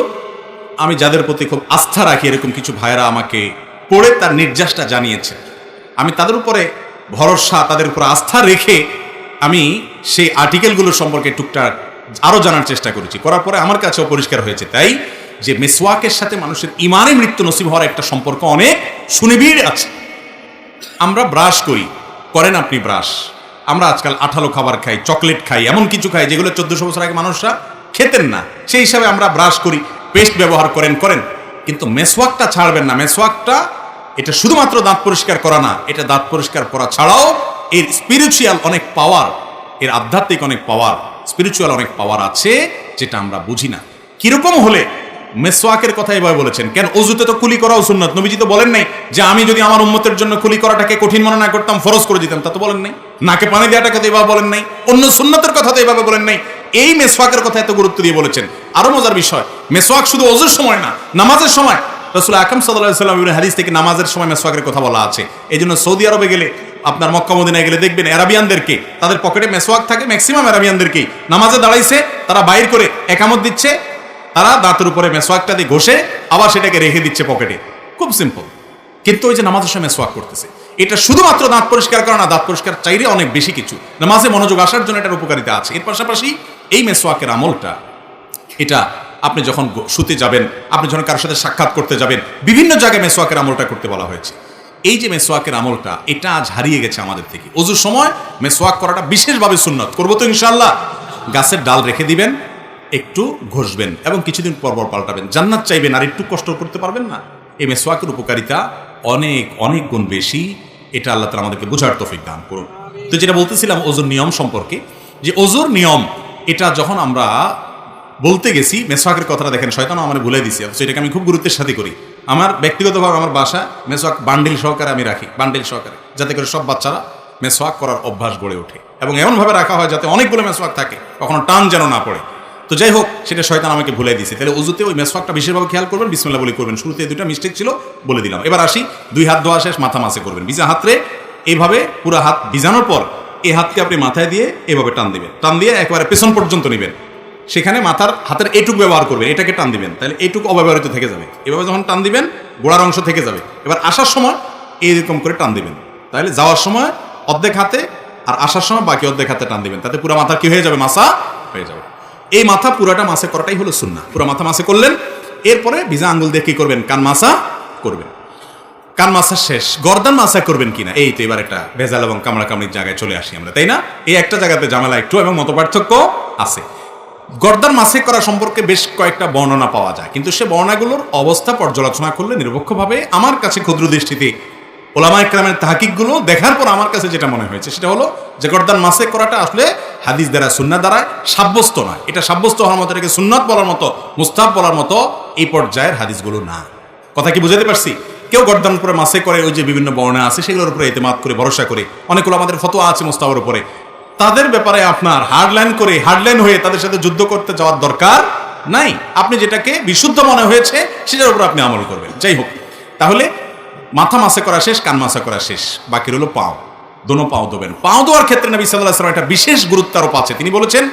আমি যাদের প্রতি খুব আস্থা রাখি, এরকম কিছু ভাইয়েরা আমাকে পড়ে তার নির্যাসটা জানিয়েছেন। আমি তাদের উপরে ভরসা, তাদের উপর আস্থা রেখে আমি সেই আর্টিকেলগুলো সম্পর্কে টুকটাক আরও জানার চেষ্টা করেছি। করার পরে আমার কাছেও পরিষ্কার হয়েছে তাই যে মেসওয়াকের সাথে মানুষের ঈমানে মৃত্যু নসিব হওয়ার একটা সম্পর্ক অনেক সুনিবিড় আছে। আমরা ব্রাশ করি, করেন আপনি ব্রাশ? আমরা আজকাল আঠালো খাবার খাই, চকলেট খাই, এমন কিছু খাই যেগুলো 1400 বছর আগে মানুষরা খেতেন না, সেই হিসাবে আমরা ব্রাশ করি, পেস্ট ব্যবহার করেন। কিন্তু মেসওয়াকটা ছাড়বেন না। মেসওয়াকটা এটা শুধুমাত্র দাঁত পরিষ্কার করা না, এটা দাঁত পরিষ্কার করা ছাড়াও এর স্পিরিচুয়াল অনেক পাওয়ার, এর আধ্যাত্মিক অনেক পাওয়ার, স্পিরিচুয়াল অনেক পাওয়ার আছে যেটা আমরা বুঝি না। কিরকম হলে মেসওয়াকের কথা এভাবে বলেছেন? কেন ওযুতে তো কুলি করাও সুন্নাত। নবীজি তো বলেন নাই যে আমি যদি আমার উম্মতের জন্য কুলি করাটাকে কঠিন মনে না করতাম ফরজ করে দিতাম, তা তো বলেন নাই। নাকে পানি দেওয়াটাকে তো এভাবে বলেন নাই, অন্য সুন্নাতের কথা তো এভাবে বলেন নাই। এই মেসওয়াকের কথা এত গুরুত্ব দিয়ে বলেছেন। আরো মজার বিষয়, মেসওয়াক শুধু ওযুর সময় না, নামাজের সময় রাসূল আকরাম সাল্লাল্লাহু আলাইহি ওয়াসাল্লাম হাদিস থেকে নামাজের সময় মেসওয়াকের কথা বলা আছে। এই জন্য সৌদি আরবে গেলে, আপনার মক্কা মদিনায় গেলে দেখবেন আরাবিয়ানদেরকে তাদের পকেটে মেসওয়াক থাকে, ম্যাক্সিমাম আরাবিয়ানদেরকেই। নামাজে দাঁড়াইছে, তারা বাইর করে একামত দিচ্ছে, তারা দাঁতের উপরে মেসওয়াকটা দিয়ে ঘষে আবার সেটাকে রেখে দিচ্ছে পকেটে। খুব সিম্পল। কিন্তু ওই যে নামাজের সময় মেসওয়াক করতেছে, এটা শুধুমাত্র দাঁত পরিষ্কার করা না, দাঁত পরিষ্কার চাইলে অনেক বেশি কিছু, নামাজে মনোযোগ আসার জন্য এটার উপকারিতা আছে। এর পাশাপাশি এই মেসওয়াকের আমলটা, এটা আপনি যখন শুতে যাবেন, আপনি যখন কারোর সাথে সাক্ষাৎ করতে যাবেন, বিভিন্ন জায়গায় মেসওয়াকের আমলটা করতে বলা হয়েছে। এই যে মেসওয়াকের আমলটা, এটা আজ হারিয়ে গেছে আমাদের থেকে। ওযুর সময় মেসওয়াক করাটা বিশেষভাবে সুন্নাত। করবো তো ইনশাআল্লাহ। গাছের ডাল রেখে দিবেন, একটু ঘষবেন এবং কিছুদিন পর পর পাল্টাবেন। জান্নাত চাইবেন, আর একটু কষ্ট করতে পারবেন না? এই মেসওয়াকের উপকারিতা অনেক অনেক গুণ বেশি। এটা আল্লাহ তাআলা আমাদেরকে বোঝার তৌফিক দান করুন। তো যেটা বলতেছিলাম ওযুর নিয়ম সম্পর্কে, যে ওযুর নিয়ম এটা যখন আমরা বলতে গেছি, মেসওয়াকের কথাটা দেখেন শয়তানও আমার ভুলে দিছি, অথচ এটাকে আমি খুব গুরুত্বের সাথে করি। আমার ব্যক্তিগতভাবে আমার বাসা মেসওয়াক বান্ডিল সহকারে আমি রাখি, বান্ডিল সহকারে, যাতে করে সব বাচ্চারা মেসওয়াক করার অভ্যাস গড়ে ওঠে। এবং এমনভাবে রাখা হয় যাতে অনেকগুলো মেসওয়াক থাকে, কখনো টান যেন না পড়ে। তো যাই হোক, সেটা শয়তান আমাকে ভুলে দিয়েছে। তাহলে ওযুতে ওই মেসওয়াকটা বিশেষভাবে খেয়াল করবেন, বিসমিল্লাহ বলে করবেন। শুরুতে দুইটা মিস্টেক ছিল, বলে দিলাম। এবার আসি, 2 হাত ধোয়া শেষ, মাথা মাসে করবেন। ভিজা হাতরে এইভাবে পুরো হাত ভিজানোর পর এই হাতকে আপনি মাথায় দিয়ে এভাবে টান দিবেন, টান দিয়ে একবারে পেছন পর্যন্ত নেবেন। সেখানে মাথার হাতের এইটুকু ব্যবহার করবেন, এটাকে টান দিবেন, তাহলে এইটুকু অব্যবহৃত থেকে যাবে। এভাবে যখন টান দিবেন, গোড়ার অংশ থেকে যাবে। এবার আসার সময় এইরকম করে টান দিবেন, তাহলে যাওয়ার সময় অর্ধেক হাতে আর আসার সময় বাকি অর্ধেক হাতে টান দিবেন, তাতে পুরো মাথা কি হয়ে যাবে? মাসা হয়ে যাবে। এই মাথা পুরাটা মাসে করাটাই হলো সুন্নাহ। পুরো মাথা মাসে করলেন, এরপরে ভিজা আঙ্গুল দিয়ে কি করবেন? কান মাসা করবেন। কান মাসা শেষ, গর্দান মাসা করবেন কিনা, এই তো এবার একটা ভেজাল এবং কামড়াকামড়ির জায়গায় চলে আসি আমরা, তাই না? এই একটা জায়গাতে ঝামেলা একটু এবং মতপার্থক্য আছে। গর্দান মাসে করা সম্পর্কে বেশ কয়েকটা বর্ণনা পাওয়া যায়, কিন্তু সে বর্ণনাগুলোর অবস্থা পর্যালোচনা করলে নিরপেক্ষভাবে আমার কাছে ক্ষুদ্র দৃষ্টিতে ওলামা ইকরামের তাহকিকগুলো দেখার পর আমার কাছে যেটা মনে হয়েছে সেটা হলো যে গর্দান মাসে করাটা আসলে হাদিস দ্বারা, সুন্নাহ দ্বারা সাব্যস্ত নয়। এটা সাব্যস্ত হওয়ার মতো, এটাকে সুন্নাত বলার মতো, মুস্তাহাব বলার মতো এই পর্যায়ের হাদিসগুলো না। কথা কি বুঝাতে পারছি? কেউ গর্দান উপরে মাসে করে, ওই যে বিভিন্ন বর্ণনা আছে সেগুলোর উপরে এতেমাদ করে, ভরসা করে, অনেকগুলো আমাদের ফতোয়া আছে মুস্তাহাবের উপরে, তাদের ব্যাপারে আপনার হার্ডলাইন হয়ে তাদের সাথে যুদ্ধ করতে যাওয়ার দরকার নাই। আপনি যেটাকে বিশুদ্ধ মনে হয়েছে সেটার উপর আপনি আমল করবেন। যাই হোক, তাহলে মাথা মাসে করা শেষ, কান মাসা করা শেষ, বাকি রইল পাও। দোনো পাও দেবেন। পাও দেওয়ার ক্ষেত্রে নবী সাল্লাল্লাহু আলাইহি ওয়াসাল্লাম একটা বিশেষ গুরুত্ব আরোপ আছে। তিনি বলেছেন,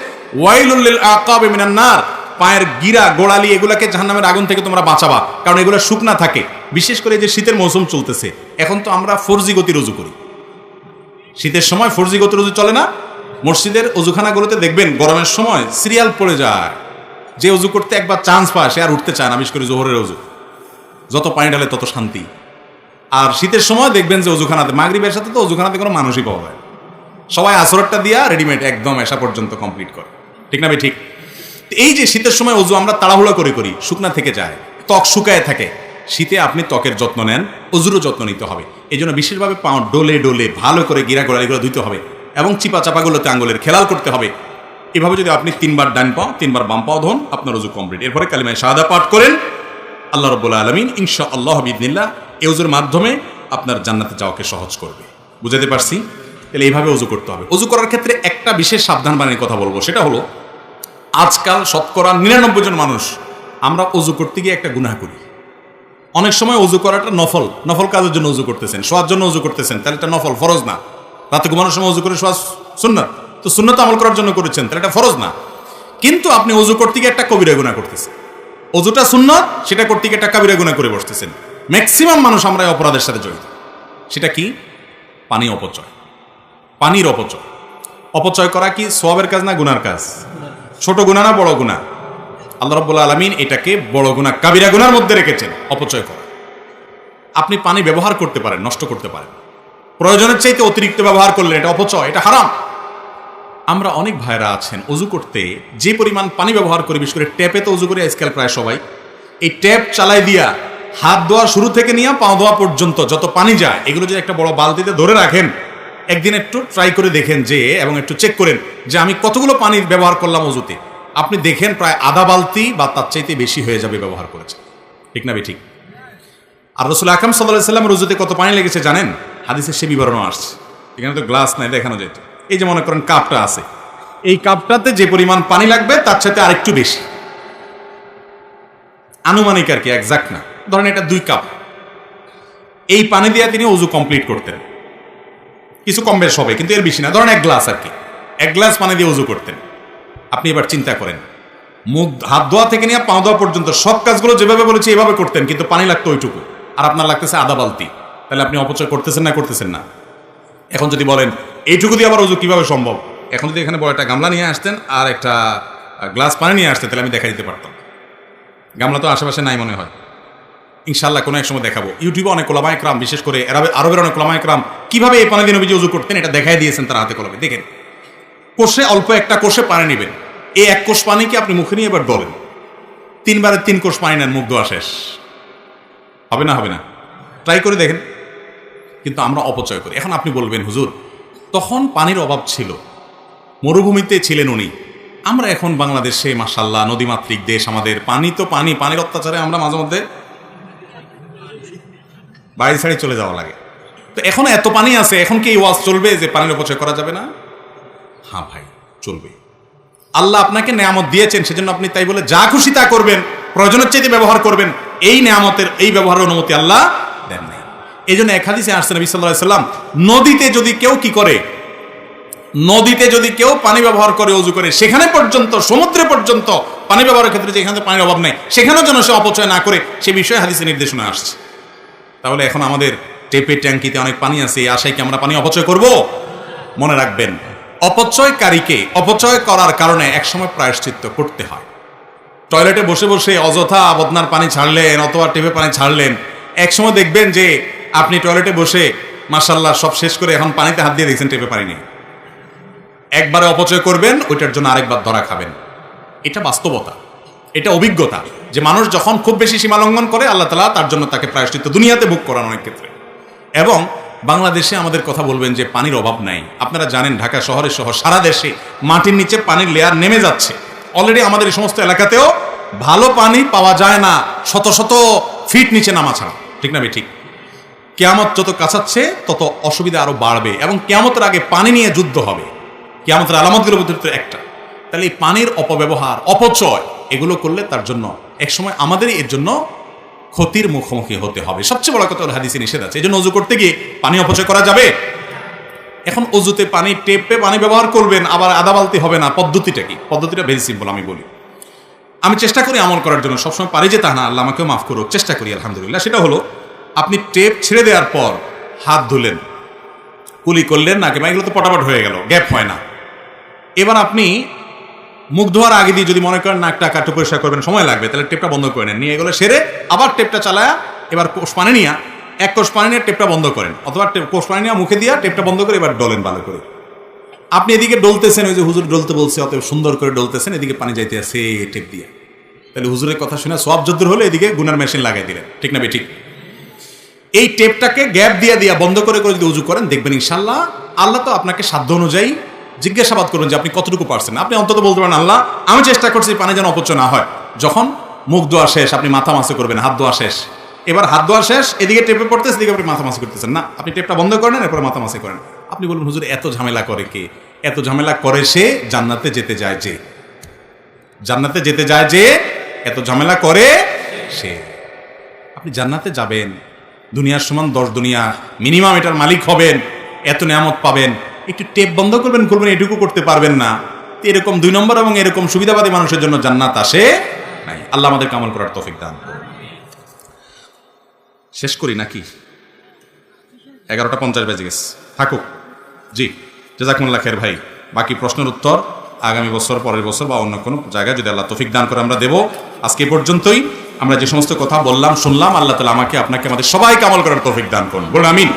ওয়াইলুল লিল আকাবি মিনান নার, পায়ের গিরা গোড়ালি এগুলাকে জাহান্নামের আগুন থেকে তোমরা বাঁচাবা, কারণ এগুলো শুকনা থাকে। বিশেষ করে যে শীতের মৌসুম চলতেছে, এখন তো আমরা 4G গতির অজু করি। শীতের সময় 4G গতির অজু চলে না। মসজিদের অজুখানাগুলোতে দেখবেন গরমের সময় সিরিয়াল পড়ে যায়, যে অজু করতে একবার চান্স পায় সে আর উঠতে চায় না, বিশেষ করে জোহরের অজু। যত পানি ঢালে তত শান্তি। আর শীতের সময় দেখবেন যে অজুখানাতে, মাগরিবের সাথে তো অজুখানাতে কোনো মানুষই পাওয়া যায়, সবাই আসরটা দিয়া রেডিমেড একদম এসা পর্যন্ত কমপ্লিট করে, ঠিক না ভাই? ঠিক। এই যে শীতের সময় অজু আমরা তাড়াহুড়ো করে করি, শুকনা থেকে যায়, ত্বক শুকায় থাকে। শীতে আপনি ত্বকের যত্ন নেন, অজুরও যত্ন নিতে হবে। এই জন্য বিশেষভাবে পা ডোলে ডোলে ভালো করে গিরা গোড়ালিগুলো ধুতে হবে এবং চিপা চাপাগুলোতে আঙ্গুলের খেলাল করতে হবে। এভাবে যদি আপনি 3বার ডান পাও 3বার বাম পাও ধোন, আপনার অজু কমপ্লিট। এরপরে কালিমায়ে শাহাদা পাঠ করেন, আল্লাহ রাব্বুল আলামিন ইনশাআল্লাহ বিইذনিল্লাহ এই অজুর মাধ্যমে আপনার জান্নাতে যাওয়াকে সহজ করবে। বুঝাতে পারছি? তাহলে এইভাবে অজু করতে হবে। অজু করার ক্ষেত্রে একটা বিশেষ সাবধান বাণীর কথা বলবো, সেটা হলো আজকাল শতকরা 99 জন মানুষ আমরা অজু করতে গিয়ে একটা গুনাহ করি। অনেক সময় অজু করাটা নফল, নফল কাজের জন্য অজু করতেছেন, শোয়ার জন্য অজু করতেছেন, তাহলে এটা নফল, ফরজ না। রাতে ঘুমানোর সময় অজু করে শোয়া সুন্নাত, তো সুন্নাত আমল করার জন্য করেছেন, তাহলে এটা ফরজ না। কিন্তু আপনি অজু করতে গিয়ে একটা কবিরা গুনাহ করতেছেন। অজুটা সুন্নাত, সেটা করতে গিয়ে একটা কবিরা গুনাহ করে বসতেছেন। ম্যাক্সিমাম মানুষ আমরা এই অপরাধের সাথে জড়িত। সেটা কি? পানি অপচয়, পানির অপচয়। অপচয় করা কি সওয়াবের কাজ না গুনার কাজ? ছোট গুনাহ না বড় গুনাহ? আল্লাহ রাব্বুল আলামিন এটাকে বড় গুনাহ, কাবিরা গুনার মধ্যে রেখেছেন, অপচয় করা। আপনি পানি ব্যবহার করতে পারেন, নষ্ট করতে পারেন, প্রয়োজনের চাইতে অতিরিক্ত ব্যবহার করলে এটা অপচয়, এটা হারাম। আমরা অনেক ভাইরা আছেন অজু করতে যে পরিমাণ পানি ব্যবহার করি, বিশেষ করে ট্যাপে তো অজু করে আজকাল প্রায় সবাই, এই ট্যাপ চালাই দিয়া হাত ধোয়া শুরু থেকে নিয়ে পা ধোয়া পর্যন্ত যত পানি যায়, এগুলো যদি একটা বড় বালতিতে ধরে রাখেন, একদিন একটু ট্রাই করে দেখেন যে, এবং একটু চেক করেন যে আমি কতগুলো পানি ব্যবহার করলাম অজুতে। আপনি দেখেন প্রায় আধা বালতি বা তার চাইতে বেশি হয়ে যাবে ব্যবহার করেছে, ঠিক না ঠিক? আর রাসূল আকরাম সাল্লাল্লাহু আলাইহি ওয়াসাল্লামের অজুতে কত পানি লেগেছে জানেন? হাদিসে সে বিবরণ আসছে। এখানে তো গ্লাস নাই, দেখানো যেত। এই যে মনে করেন কাপটা আছে, এই কাপটাতে যে পরিমাণ পানি লাগবে তার সাথে আরেকটু বেশি, আনুমানিক আর কি, একজাক্ট না। ধরেন এটা 2 কাপ, এই পানি দিয়ে তিনি অজু কমপ্লিট করতেন। কিছু কম বেশ হবে, কিন্তু এর বেশি না। ধরেন 1 গ্লাস আর কি, 1 গ্লাস পানি দিয়ে অজু করতেন। আপনি এবার চিন্তা করেন, মুখ হাত ধোয়া থেকে নিয়ে পা ধোয়া পর্যন্ত সব কাজগুলো যেভাবে বলেছি এভাবে করতেন, কিন্তু পানি লাগতো ওইটুকু, আর আপনার লাগতেছে আধা বালতি। তাহলে আপনি অপচয় করতেছেন না করতেছেন না? এখন যদি বলেন এইটুকু দিয়ে আবার অজু কিভাবে সম্ভব, এখন যদি এখানে বড় একটা গামলা নিয়ে আসতেন আর একটা গ্লাস পানি নিয়ে আসতেন, তাহলে আমি দেখা দিতে পারতাম। গামলা তো আশেপাশে নাই মনে হয়, ইনশাল্লাহ কোনো এক সময় দেখাবো। ইউটিউবে অনেক ওলামায়ে কেরাম, বিশেষ করে আরবের অনেক ওলামায়ে কেরাম কিভাবে এই পানি দিয়ে নবীজি অজু করতেন এটা দেখাই দিয়েছেন তারা হাতে কলমে। দেখেন, কোষে অল্প একটা কোষে পানি নেবেন, এই 1 কোষ পানিকে আপনি মুখে নিয়ে এবার ডলেন, 3 বারে 3 কোষ পানি নেন, মুখ ধোয়া শেষ। হবে না? হবে না? ট্রাই করে দেখেন। কিন্তু আমরা অপচয় করি। এখন আপনি বলবেন, হুজুর তখন পানির অভাব ছিল, মরুভূমিতে ছিলেন উনি, আমরা এখন বাংলাদেশে মাশাআল্লাহ নদীমাতৃক দেশ, আমাদের পানি তো পানি, পানির অত্যাচারে আমরা মাঝে মধ্যে বাড়ি ছাড়ি চলে যাওয়া লাগে। তো এখন এত পানি আছে, এখন কি এই ওয়াজ চলবে যে পানির অপচয় করা যাবে না? হ্যাঁ ভাই, চলবে। আল্লাহ আপনাকে নেয়ামত দিয়েছেন, সেজন্য আপনি তাই বলে যা খুশি তা করবেন, প্রয়োজনের চাইতে ব্যবহার করবেন, এই নেয়ামতের এই ব্যবহারের অনুমতি আল্লাহ দেন নাই। এই জন্য এক হাদিসে আসছে নবী সাল্লাল্লাহু আলাইহি সাল্লাম, নদীতে যদি কেউ কি করে, নদীতে যদি কেউ পানি ব্যবহার করে অজু করে, সেখানে পর্যন্ত, সমুদ্রে পর্যন্ত পানি ব্যবহারের ক্ষেত্রে যেখানে পানির অভাব নেই সেখানেও যেন সে অপচয় না করে, সে বিষয়ে হাদিসে নির্দেশনা আসছে। তাহলে এখন আমাদের টেপে ট্যাঙ্কিতে অনেক পানি আছে, এই আশায় কি আমরা পানি অপচয় করব? মনে রাখবেন, অপচয়কারীকে অপচয় করার কারণে একসময় প্রায়শ্চিত্ত করতে হয়। টয়লেটে বসে বসে অযথা বদনার পানি ছাড়লেন অথবা টেপে পানি ছাড়লেন, একসময় দেখবেন যে আপনি টয়লেটে বসে মাশাআল্লাহ সব শেষ করে এখন পানিতে হাত দিয়ে দেখছেন টেপে পানি নেই। একবারে অপচয় করবেন, ওইটার জন্য আরেকবার ধরা খাবেন। এটা বাস্তবতা, এটা অভিজ্ঞতা, যে মানুষ যখন খুব বেশি সীমা লঙ্ঘন করে, আল্লাহ তাআলা তার জন্য তাকে প্রায়শ্চিত্ত দুনিয়াতে ভোগ করান অনেক ক্ষেত্রে। এবং বাংলাদেশে আমাদের কথা বলবেন যে পানির অভাব নাই। আপনারা জানেন ঢাকা শহরে সহ সারা দেশে মাটির নিচে পানির লেয়ার নেমে যাচ্ছে। অলরেডি আমাদের এই সমস্ত এলাকাতেও ভালো পানি পাওয়া যায় না, শত শত ফিট নিচে নামা ছাড়া, ঠিক না ঠিক? কিয়ামত যত কাছাচ্ছে তত অসুবিধা আরো বাড়বে, এবং কিয়ামতের আগে পানি নিয়ে যুদ্ধ হবে। কিয়ামতের আলামতগুলোর ভিতরে একটা। তাহলে এই পানির অপব্যবহার, অপচয় এগুলো করলে তার জন্য একসময় আমাদেরই এর জন্য ক্ষতির মুখোমুখি হতে হবে। সবচেয়ে বড় কথা হলো হাদিসে নিষেধ আছে, এই জন্য অজু করতে গিয়ে পানি অপচয় করা যাবে? এখন অজুতে পানি, টেপে পানি ব্যবহার করবেন, আবার আধা বালতি হবে না। পদ্ধতিটা কি? পদ্ধতিটা ভেরি সিম্পল, আমি বলি। আমি চেষ্টা করি আমল করার জন্য, সবসময় পারি যে তা না, আল্লাহ আমাকেও মাফ করুক, চেষ্টা করি আলহামদুলিল্লাহ। সেটা হলো আপনি টেপ ছেড়ে দেওয়ার পর হাত ধুলেন, কুলি করলেন, নাকি বা এগুলো তো পটাপট হয়ে গেল, গ্যাপ হয় না। এবার আপনি মুখ ধোয়ার আগে দিয়ে যদি মনে করেন নাকটা কাটু পরিষ্কার করবেন, সময় লাগবে, তাহলে টেপটা বন্ধ করে নেন, নিয়ে এগুলো সেরে আবার টেপটা চালায়া এবার কোষ পানি নিয়ে এক কোষ পানি নিয়ে টেপটা বন্ধ করেন, অথবা কোষ পানি নিয়ে মুখে দিয়ে টেপটা বন্ধ করে এবার ডলেন ভালো করে। আপনি এদিকে ডলতেছেন, ওই যে হুজুর ডলতে বলছে অত সুন্দর করে ডলতেছেন, এদিকে পানি যাইতে আছে টেপ দিয়ে, তাহলে হুজুরের কথা শুনে সব যদ্দুর হলে এদিকে গুনার মেশিন লাগাই দিলেন, ঠিক না ঠিক? এই টেপটাকে গ্যাপ দিয়ে দিয়ে বন্ধ করে করে যদি উজু করেন, দেখবেন ইনশাল্লাহ আল্লাহ তো আপনাকে সাধ্য অনুযায়ী জিজ্ঞাসাবাদ করবেন যে আপনি কতটুকু পারছেন। আপনি অন্তত বলতে পারেন, আল্লাহ আমি চেষ্টা করছি পানি যেন অপচয় না হয়। যখন মুখ ধোয়া শেষ, আপনি মাথা মাসে করবেন, হাত ধোয়া শেষ, এবার হাত ধোয়া শেষ, এদিকে টেপে পড়তেছে, এদিকে আপনি মাথা মাসে করতেছেন না, আপনি টেপটা বন্ধ করেন, এরপরে মাথা মাসে করেন। আপনি বলবেন, হুজুর এত ঝামেলা করে কে? এত ঝামেলা করে সে জান্নাতে যেতে যায় যে, জান্নাতে যেতে যায় যে, এত ঝামেলা করে সে। আপনি জান্নাতে যাবেন, দুনিয়ার সমান 10 দুনিয়া মিনিমাম এটার মালিক হবেন, এত নিয়ামত পাবেন, একটু টেপ বন্ধ করবেন, এটুকু করতে পারবেন না। এরকম 2 নম্বর এবং এরকম সুবিধাবাদী মানুষের জন্য জান্নাত আসে নাই। আল্লাহ আমাদের আমল করার তৌফিক দান। শেষ করি নাকি? 11:50 বেজে গেছে, থাকুক। জি, জাযাকুমুল্লাহ খায়ের ভাই। বাকি প্রশ্নের উত্তর আগামী বছর, পরের বছর বা অন্য কোনো জায়গায় যদি আল্লাহ তৌফিক দান করে আমরা দেব। আজকে পর্যন্তই। আমরা যে সমস্ত কথা বললাম শুনলাম, আল্লাহ তাআলা আমাকে, আপনাকে, আমাদের সবাইকে আমল করার তৌফিক দান করুন, বলুন আমিন।